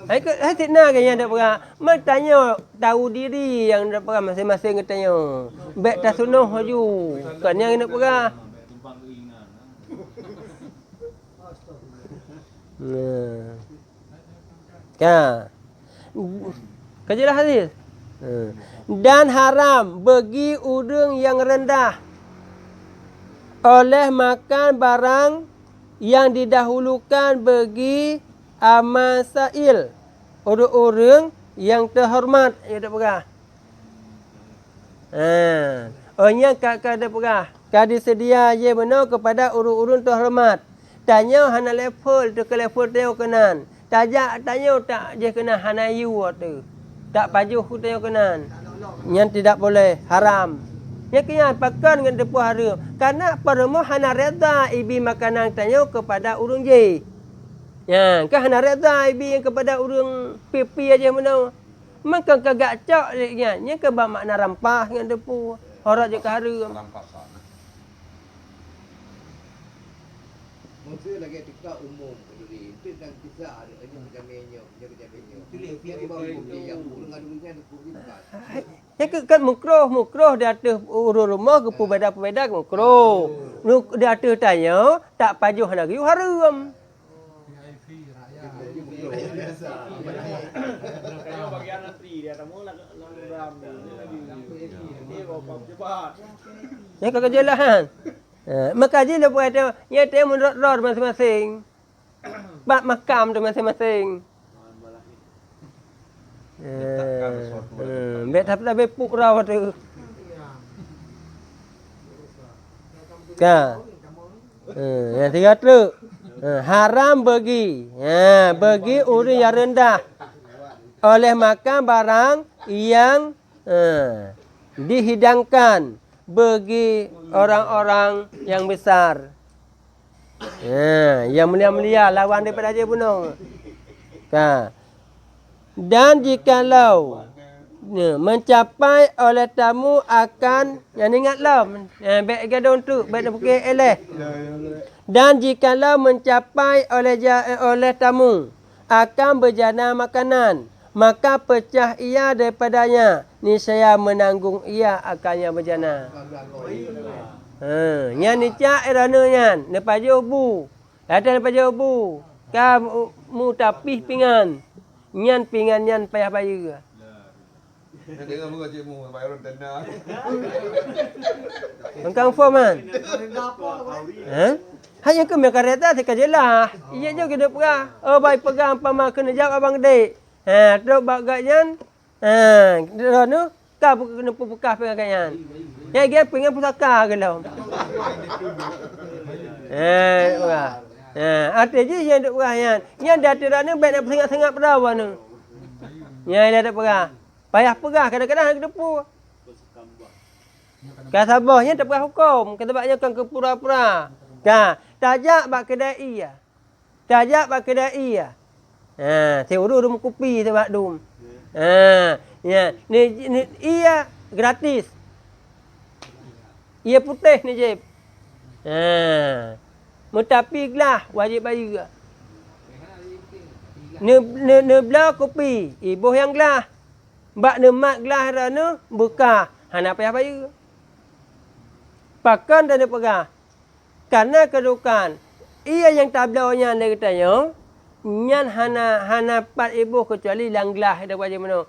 Hai ke hati nak kanya ada berapa? Mak tanya tahu diri yang ada berapa masing-masing tanya. Baik tak sunuhaju. Kan yang nak berapa? Kajilah hadis. Dan haram bagi orang yang rendah oleh makan barang yang didahulukan bagi amasail orang-orang yang terhormat ya tak pegah. Orang kak ada pegah. Kak disedia je benar kepada orang-orang terhormat. Tanya hana level tu ke level tengok kenan. Tajak tanya tak je kena hana you tu. Tak pajuh tengok kenan. Yang tidak boleh haram. Yang kena pakan dengan depu haram. Karena permo hana reda ibi makanan tanya kepada urang je. Ya, kan hana reda ibi yang kepada urang pipi aja mana. Maka kagak cak dia. Nya ke ba makna rampah dengan depu. Horak je ke haram. Rampas sana. Maksudnya lagi dekat umum duri. Itu dan kisah ada ini macam menyo, macam menyo. Itu dia bawa bukti yang dengan dulunya bukti bukan. Ya kan mukroh di atas urut rumah ke pubeda mukroh. Di atas tanya tak pajuh lagi haram. Kayak bagian nanti dia tamu lang ram ini bawa cepat. Ya kau kejelahan. Maka je lah buat dia. Ya dia menurut masing-masing. Bak makam tu masing-masing. Letakkan sesuatu ada Bet tapi puk raw tu. Ka. Yang tiga tu. Haram bagi. Bagi orang yang rendah. Oleh makan barang yang dihidangkan bagi orang-orang yang besar. Yang mulia-mulia lawan daripada dia bunuh. Ka. Dan jikalau mencapai oleh tamu akan yang ingatlah baik gadon tu baik pukul eleh. Dan jikalau mencapai oleh tamu akan berjana makanan, maka pecah ia daripadanya, niscaya menanggung ia akannya berjana. Yang ni cak erana nyan, lepas je ubu. Datang lepas je ubu. Ka mu tapih pingan. Nyan pingan nyan payah bayar. Dengar muka cikgu bayar dana. Engkau foman. Hanya ke kereta saya kajelah. Iya je kena pegang. Oh baik pegang pama kena jawab abang dek. Terus bagaknya nu ka kena pukah pegangan. Ya dia pengen pusaka ke dalam. Ada je yang duk perah yang dah tidak ni baik nak sengat-sengat perawan tu. Yang dah tak perah. Payah perah kadang-kadang nak depu. Kan sabahnya tak perah hukum. Kata baknya kan ke pura-pura. Kan tajak bak kedai ya. Tajak bak kedai ya. Saya urus dum kopi sebab dum. Ya, ni ia gratis. Ia putih ni je. Mutapi gelas wajib bayar. Ne bela kopi, ibu yang gelas. Bak ne mat gelas rana buka, hana payah bayar. Pakan dan pegang. Karena kedudukan ia yang tablaunya dia katanya, nyan hana pat ibu kecuali lang gelas ada wajib mana.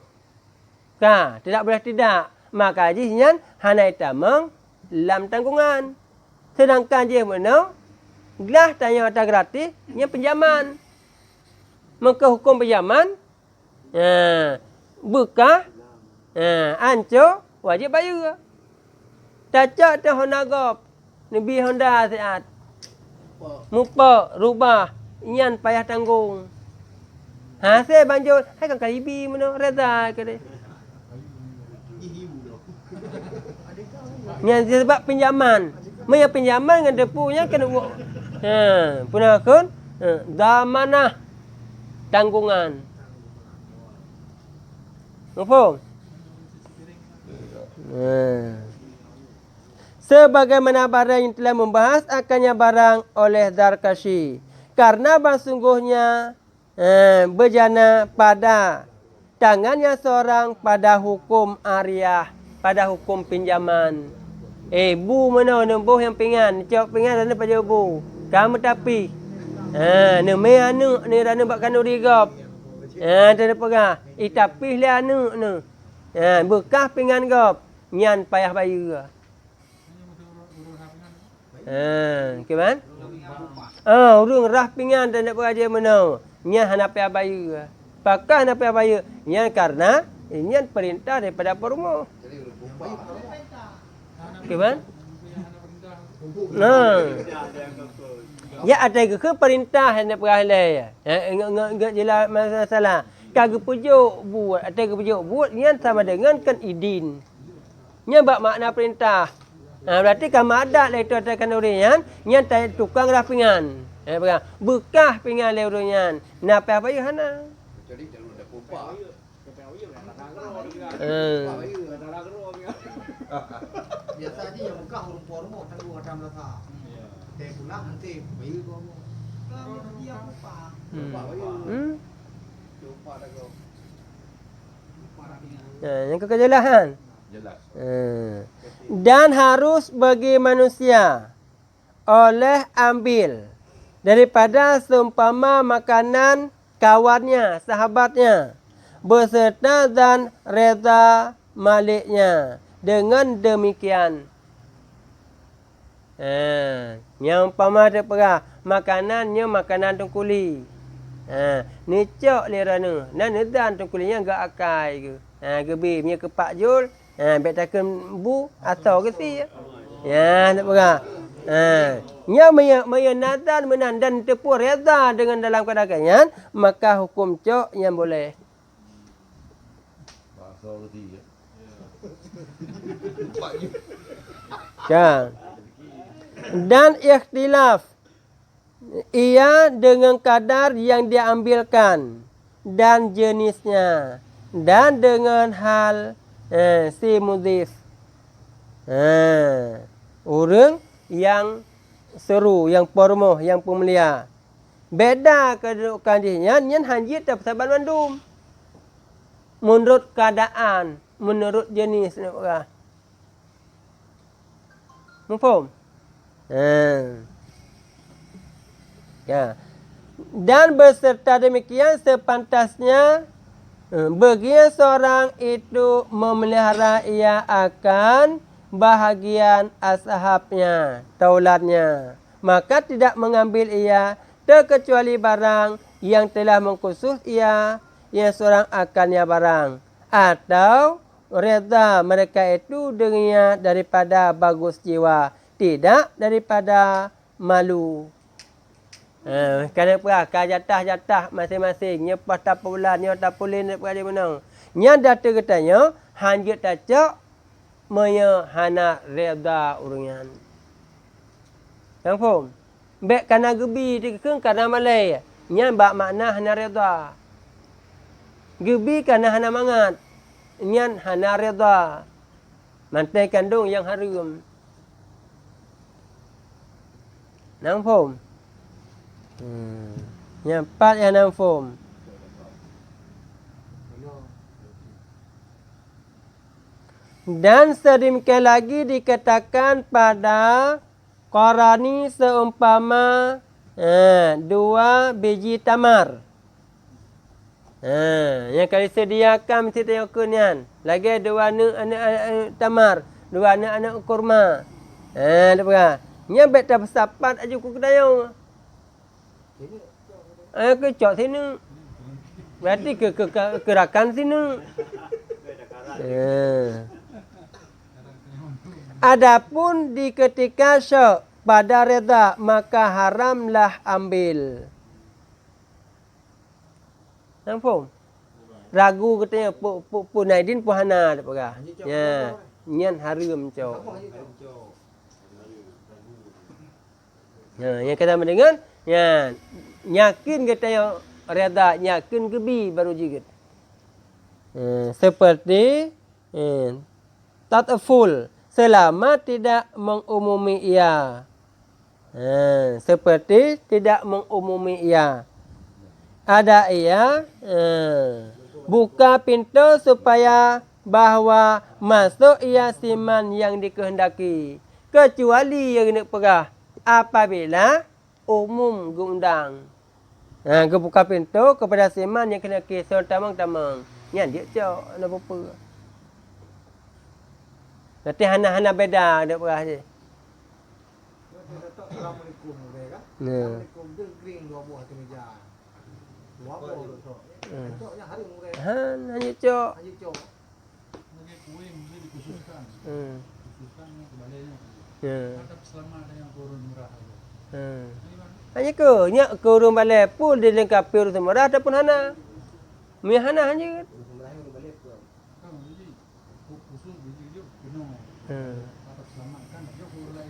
Ka, tidak boleh tidak. Maka ji nyan hana itamang lam tanggungan. Sedangkan je mana gelas tanya atas gratis, nya pinjaman. Maka hukum pinjaman bekah anco wajib bayar. Tacak tu Honda Golf, Nabi Honda Seat. Mupa rubah nyan payah tanggung. Hasil banjur hai kan kalibi mana reza ke dia. Nyan sebab pinjaman. Maya pinjaman dengan depunya kena buat. Punah kun damanah tanggungan. Apa? Sebagaimana barang yang telah membahas akannya barang oleh Zarkashi. Karena sungguhnya berjana pada tangannya seorang pada hukum ariah, pada hukum pinjaman. Bu mana nembuh yang pingan, cok pingan dan pada bu. Kamu tapi ne me anu ni rana bak kanu rigap. Ada pegah. Tapi le anu ne. Bekah pingan gap. Nyan payah bayar. Keman? Urung rah pingan dan nak beraja mana. Nyan hana payah bayar. Pakah hana payah bayar. Nyan karena nyan perintah daripada perumahan. Keman? Ya ada ke perintah hendak peralai. Enggak jelas masalah. Kagak pujuk buat, ada ke pujuk buat nyan sama dengan kan idin. Nya bak makna perintah. Berarti kamu ada lah itu ada kanurian, nyan tukang rapingan. Bekah pingan leurunya. Napa apa ya hana? Jadi jalur ada pupa. Biasa aja yang buka rumah tanggung ada mereka. Teh pulang nanti bayi gua. Jumpa dah kau. Yang kekejelahan. Jelas. Dan harus bagi manusia oleh ambil daripada seumpama makanan kawannya, sahabatnya, beserta dan reda maliknya. Dengan demikian, yang umpama dia perah makanannya makanan tungkuli. Ni cok lerana. Dan nedan tungkulinya enggak akai ke. Gebi punya kepak jul. Bet takkan bu atau ke si. Ya, tak perah. Nya maya nadan menandan tepur reda dengan dalam kedagangan, maka hukum cok yang boleh. Bahasa ketiga. Kan. Dan ikhtilaf ia dengan kadar yang diambilkan dan jenisnya dan dengan hal si mudhif. Orang yang seru, yang pormoh, yang pemulia. Beda kedudukan dia nyan hanjit tak saban mandum. Menurut keadaan, menurut jenis nak orang. Mufaham? Ya. Dan beserta demikian sepantasnya bagi seorang itu memelihara ia akan bahagian ashabnya, taulatnya. Maka tidak mengambil ia terkecuali barang yang telah mengkhusus ia yang seorang akannya barang. Atau reda mereka itu dengannya daripada bagus jiwa, tidak daripada malu. Kenapa? Jatah-jatah masing-masing. Nya pas tak bulan, nya tak pulin nak pergi mana. Nya data katanya hanjut tacak maya hana reda urunan. Yang faham? Baik kana gebi dikeng kana malai. Nya bak makna hana reda. Gebi kana hana mangat. Nya hana reda. Mantai kandung yang harum. Nang faham? Yang empat yang nang faham. Dan sedemikian lagi dikatakan pada Qarani seumpama 2 biji tamar. Yang kali sediakan mesti tengok kunian. Lagi 2 anak tamar, 2 anak kurma. Tak apa. Nya bet tak sapat aju ku kedayang. Ke cok sini. Berarti ke rakan sini. Adapun di ketika syak pada reda maka haramlah ambil. Nampak? Ragu katanya pu Naidin pu Hana tak apa. Ya, nyan haram cok. Yang kata mendengar, ya, yakin katanya reda, yakin gebi baru jigit. Seperti tataful selama tidak mengumumi ia. Seperti tidak mengumumi ia. Ada ia buka pintu supaya bahawa masuk ia siman yang dikehendaki. Kecuali yang nak perah apabila umum gundang. Buka pintu kepada siman yang kena kisah tamang-tamang. Yang dia cok nak apa. Nanti hana-hana beda ada perah je. Assalamualaikum mereka. Assalamualaikum dia green 2 buah atas meja. 2 buah tu. Coknya hari mereka. Hanya cok. Haji cok. Hanya kue mesti dikhususkan. Khususkan kebaliknya. Tetap selama ada yang turun murah aja. Hanya ke nya ke urung balai pun dilengkapi urus murah ataupun hana. Mi hana hanya. Kan jadi khusus biji penuh. Tetap selamatkan dia mulai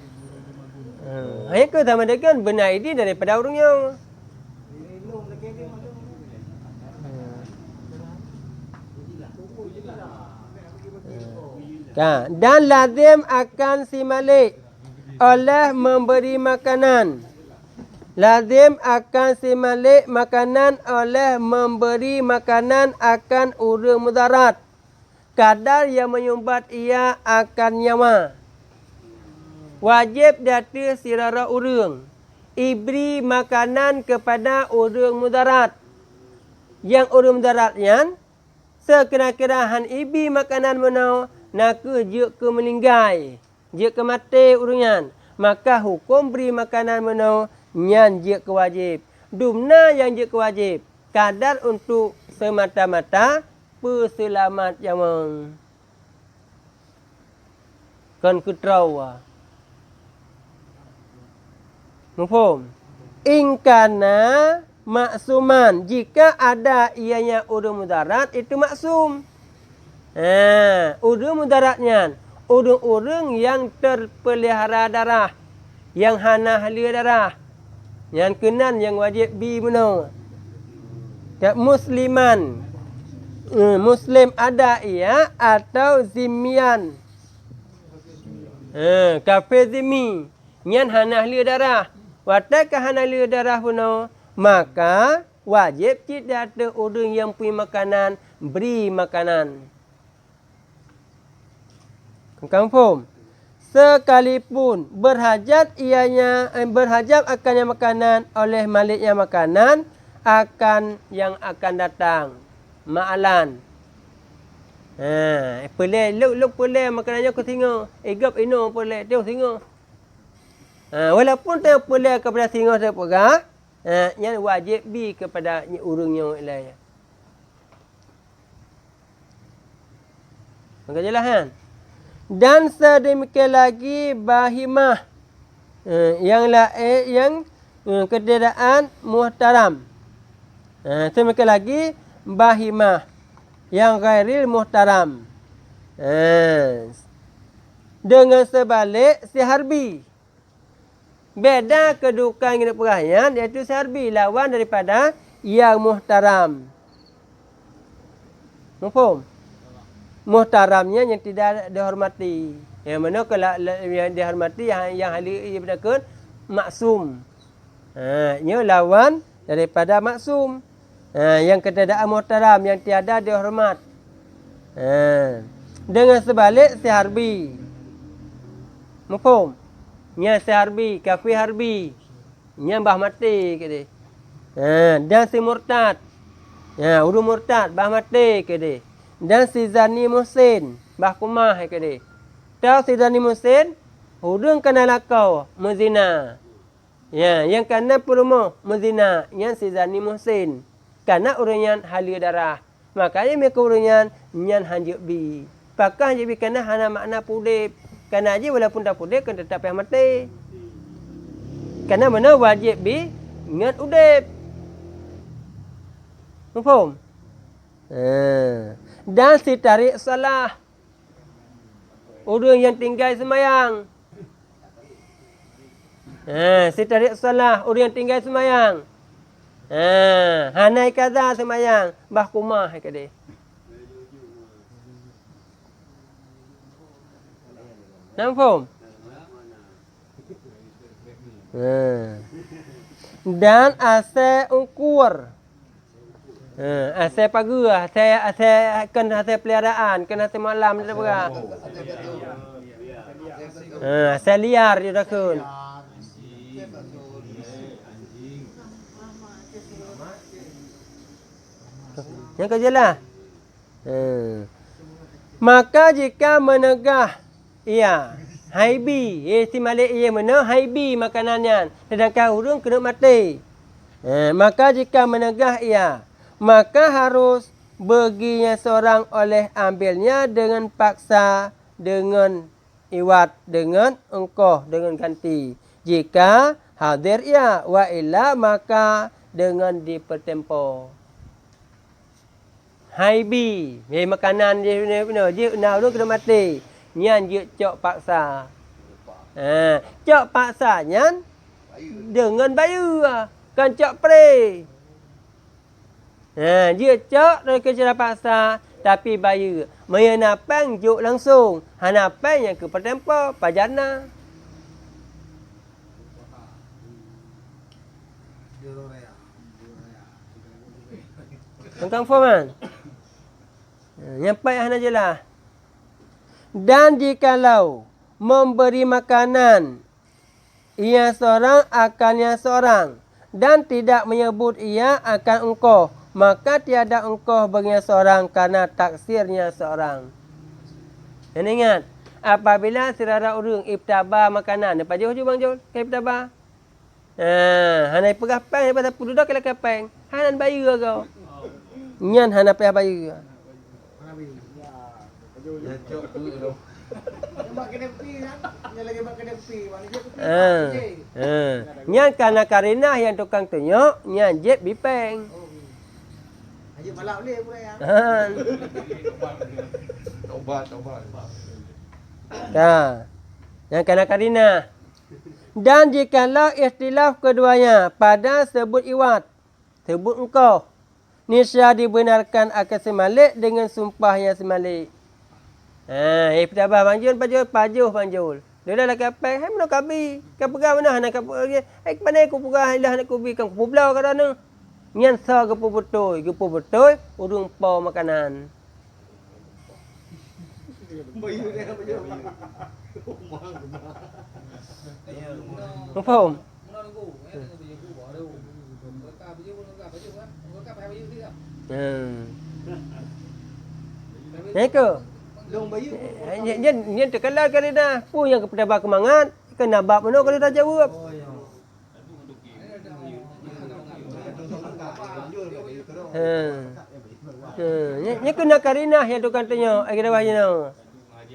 2050. Hanya ke sama dengan benar ini daripada urungnya. Minum lagi dia macam. Dan lazim akan si malik oleh memberi makanan lazim akan si malik makanan oleh memberi makanan akan urang mudarat. Kadar yang menyumbat ia akan nyawa. Wajib data sirara urang. Iberi makanan kepada urang mudarat. Yang urang mudarat yang sekira-kirahan ibi makanan menau nak je ke meninggal. Je ke mati urungan. Maka hukum beri makanan menau nyan je ke wajib. Dumna yang je ke wajib. Kadar untuk semata-mata perselamat jamang. Kan ketrau. Mufhum? Ingkana maksuman. Jika ada ianya urang mudarat itu maksum. Urang mudaratnya urang-urang yang terpelihara darah, yang hana halia darah, yang kenan yang wajib bi meno. Musliman. Muslim ada ia atau zimian. Kafir zimi. Nyan hana halia darah. Watakah hana halia darah puno, maka wajib kita ada orang yang punya makanan, beri makanan. Kamu faham? Sekalipun berhajat akannya makanan oleh maliknya makanan akan yang akan datang. Ma'alan. Pelai, luk pelai makanannya aku tengok. Gap ino pelai, dia tengok. Walaupun dia pelai kepada tengok dia pegang, yang wajib bi kepada urang yang lain. Maka jelas kan? Dan sedemikian lagi bahimah yang ketiadaan muhtaram. Sedemikian lagi bahimah yang ghairil muhtaram. Dengan sebalik si harbi. Beda kedudukan hidup perahyan iaitu si harbi lawan daripada yang muhtaram. Mufhum? Muhtaramnya yang tidak dihormati. Yang mana kalau yang dihormati yang ahli ibadah maksum. Nya lawan daripada maksum. Yang ketiadaan muhtaram yang tiada dihormat. Dengan sebalik si harbi. Mufhum? Nya si harbi, kafir harbi. Nya bah mati ke dia. Dan si murtad. Urung murtad bah mati ke dia. Dan si zani muhsin bah kumah ke dia. Tahu si zani muhsin urung kena lakau mezina. Yang kena perumo mezina, yang si zani muhsin. Karena urunyan halia darah. Makanya mereka urunyan nyan hanjuk bi. Pakah hanjuk bi kerana hana makna pudip. Kerana aja walaupun tak pudip kan tetap yang mati. Kerana mana wajib bi ingat udip. Faham? Dan si tarik salah. Orang yang tinggal semayang. Si tarik salah. Orang yang tinggal semayang. Hanai kaza semayang. Bah kumah ke dia. Nampak? Dan asal ukur. Asal pagi, asal peliharaan, asal malam dia berah. Asal liar dia takun. Yang kejelah. Maka jika menegah haibi, si malik ia mana haibi makanannya, sedangkan urung kena mati. Maka jika menegah maka harus baginya seorang oleh ambilnya dengan paksa, dengan iwat, dengan engkoh, dengan ganti. Jika hadir wa illa maka dengan dipertempo. Haibi, makanan dia urung kena mati. Nyan je cok paksa. Cok paksa nyan dengan bayu. Kan cok pre. Dia cok dari kecara paksa tapi bayu. Menapang juk langsung. Hanapang yang ke pertempo pajana. Tentang forman. Nyampai hana jelah. Dan jikalau memberi makanan ia seorang akannya seorang dan tidak menyebut ia akan engkau, maka tiada engkau baginya seorang karena taksirnya seorang. Dan ingat, apabila saudara orang iftaba makanan, apa jauh bang Jol? Ke iftaba. Hanai pegah peng daripada pududak kala kapeng. Hanan bayu kau. Nyan hana pegah bayu. Ya cok tu tu. Mak kena pi kan. Dia lagi mak kena pi. Mana dia pi. Nyan karena karina yang tukang tunyok, nyan jet bipeng. Aje balap le pula ya. Tobat. Yang karena karina. Dan jikalau ikhtilaf keduanya pada sebut iwat, sebut engkau, niscaya dibenarkan akan semalik dengan sumpah yang semalik. Iftaba banjul panjul. Dia dah lah kapal, hai mana kabi? Kau pegang mana nak kapal? Hai mana aku pegang ilah nak kubi kan kupu belau kadang. Nyan sa kupu betul, urung pau makanan. Bayu dia bayu. Faham? Ke? Long bayu. Dia terkelar kali dah. Pun yang kepada bak kemangat, kena bak mana kalau dah jawab. Oh ya. Ni kena karinah yang tukang tanya. Kita bahaya now.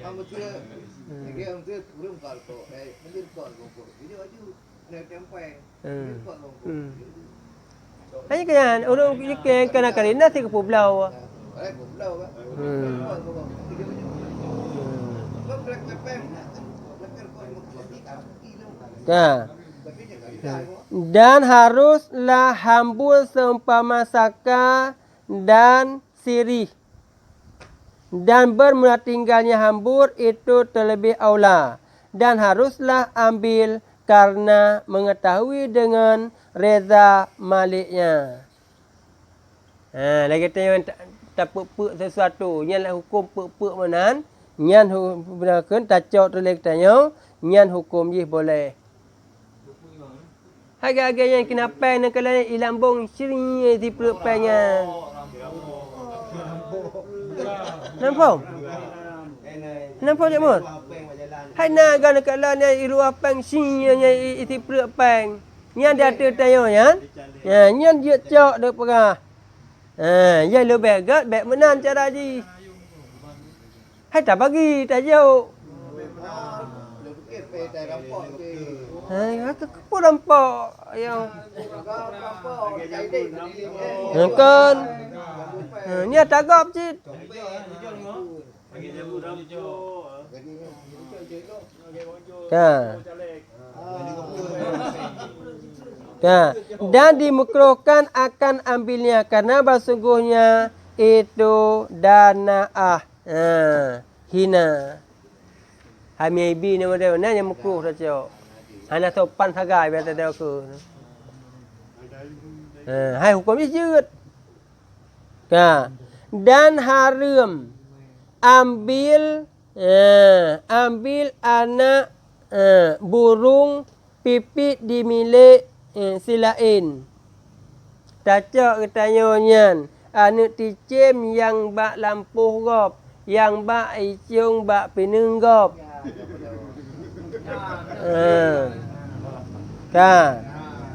Kamu tu, dia tu belum kalau menjadi kalau ini baju nak tempai. Hanya kan orang kena karinah si kepu belau. Belau kan. Dan haruslah hambur seumpama saka dan sirih. Dan bermula tinggalnya hambur itu terlebih aula. Dan haruslah ambil karena mengetahui dengan reza maliknya. Lagi tanya tak pek sesuatu. Nyan lah hukum pek manan. Nyan benakan tak cok tu lagi tanya. Nyan hukum je boleh. Harga-harga yang kena pen nak kalau ilambung sering di perut pennya. Nampak? Nampak tak mur? Hai na gan kalau ni iru apang sinya iti perut peng. Nyan dia tu tanya yan. Nyan dia cok dak perah. Ya lu begat beg menan cara ji. Hai tak bagi tak jauh. Aku nampak yang kan ni tagap cit. Dan dimukrohkan akan ambilnya karena bersungguhnya itu danaah hina. Hami ibi ni model na yang mukruh saja. Hana sopan sagai biasa dia ke. Hai hukum ijud. Dan haram ambil anak burung pipit di milik si lain. Tacak ketanya nyan, anak ticim yang bak lampuh gop, yang bak iciung bak pinung gop.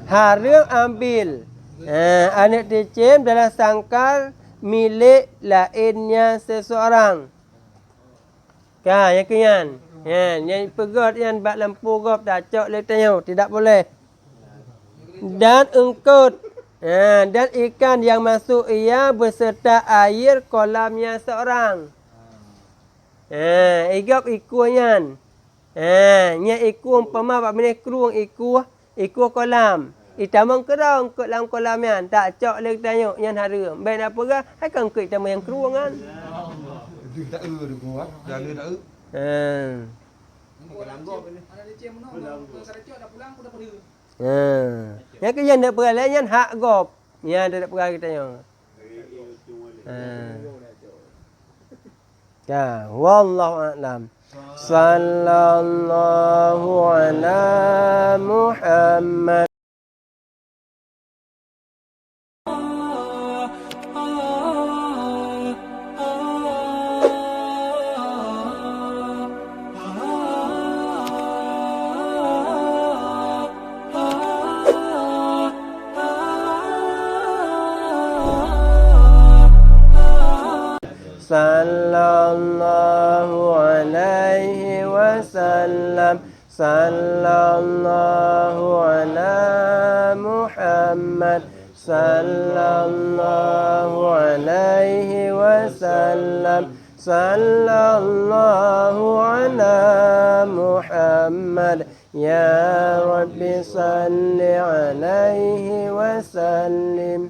Haram ambil anak ticim dalam sangkar milik lainnya seseorang. Yang kenyan. Yang pegot yang bak lampu gop tak cok le tanya tidak boleh. Dan engkut dan ikan yang masuk ia beserta air kolamnya seorang. Igap ikuanyan. Nya iku umpama bak meneh kruang iku kolam. Itamang kerang ke dalam kolam yan. Tak cok le tanya yang haram. Baik apa ke? Hai kan ke itama yang kruang kan. Dia tak ada kuat. Jaga tak ada. Anak dia cem no, kalau cok dah pulang aku dah pergi. Yang ke yang nak perang lain yang hak gop. Yang tak perang kita yang. Ya, wallahu a'lam. Sallallahu ala Muhammad. Sallallahu alaihi wasallam. Sallallahu ala Muhammad. Sallallahu alaihi wasallam. Sallallahu ala Muhammad. Ya Rabbi salli alaihi wasallim.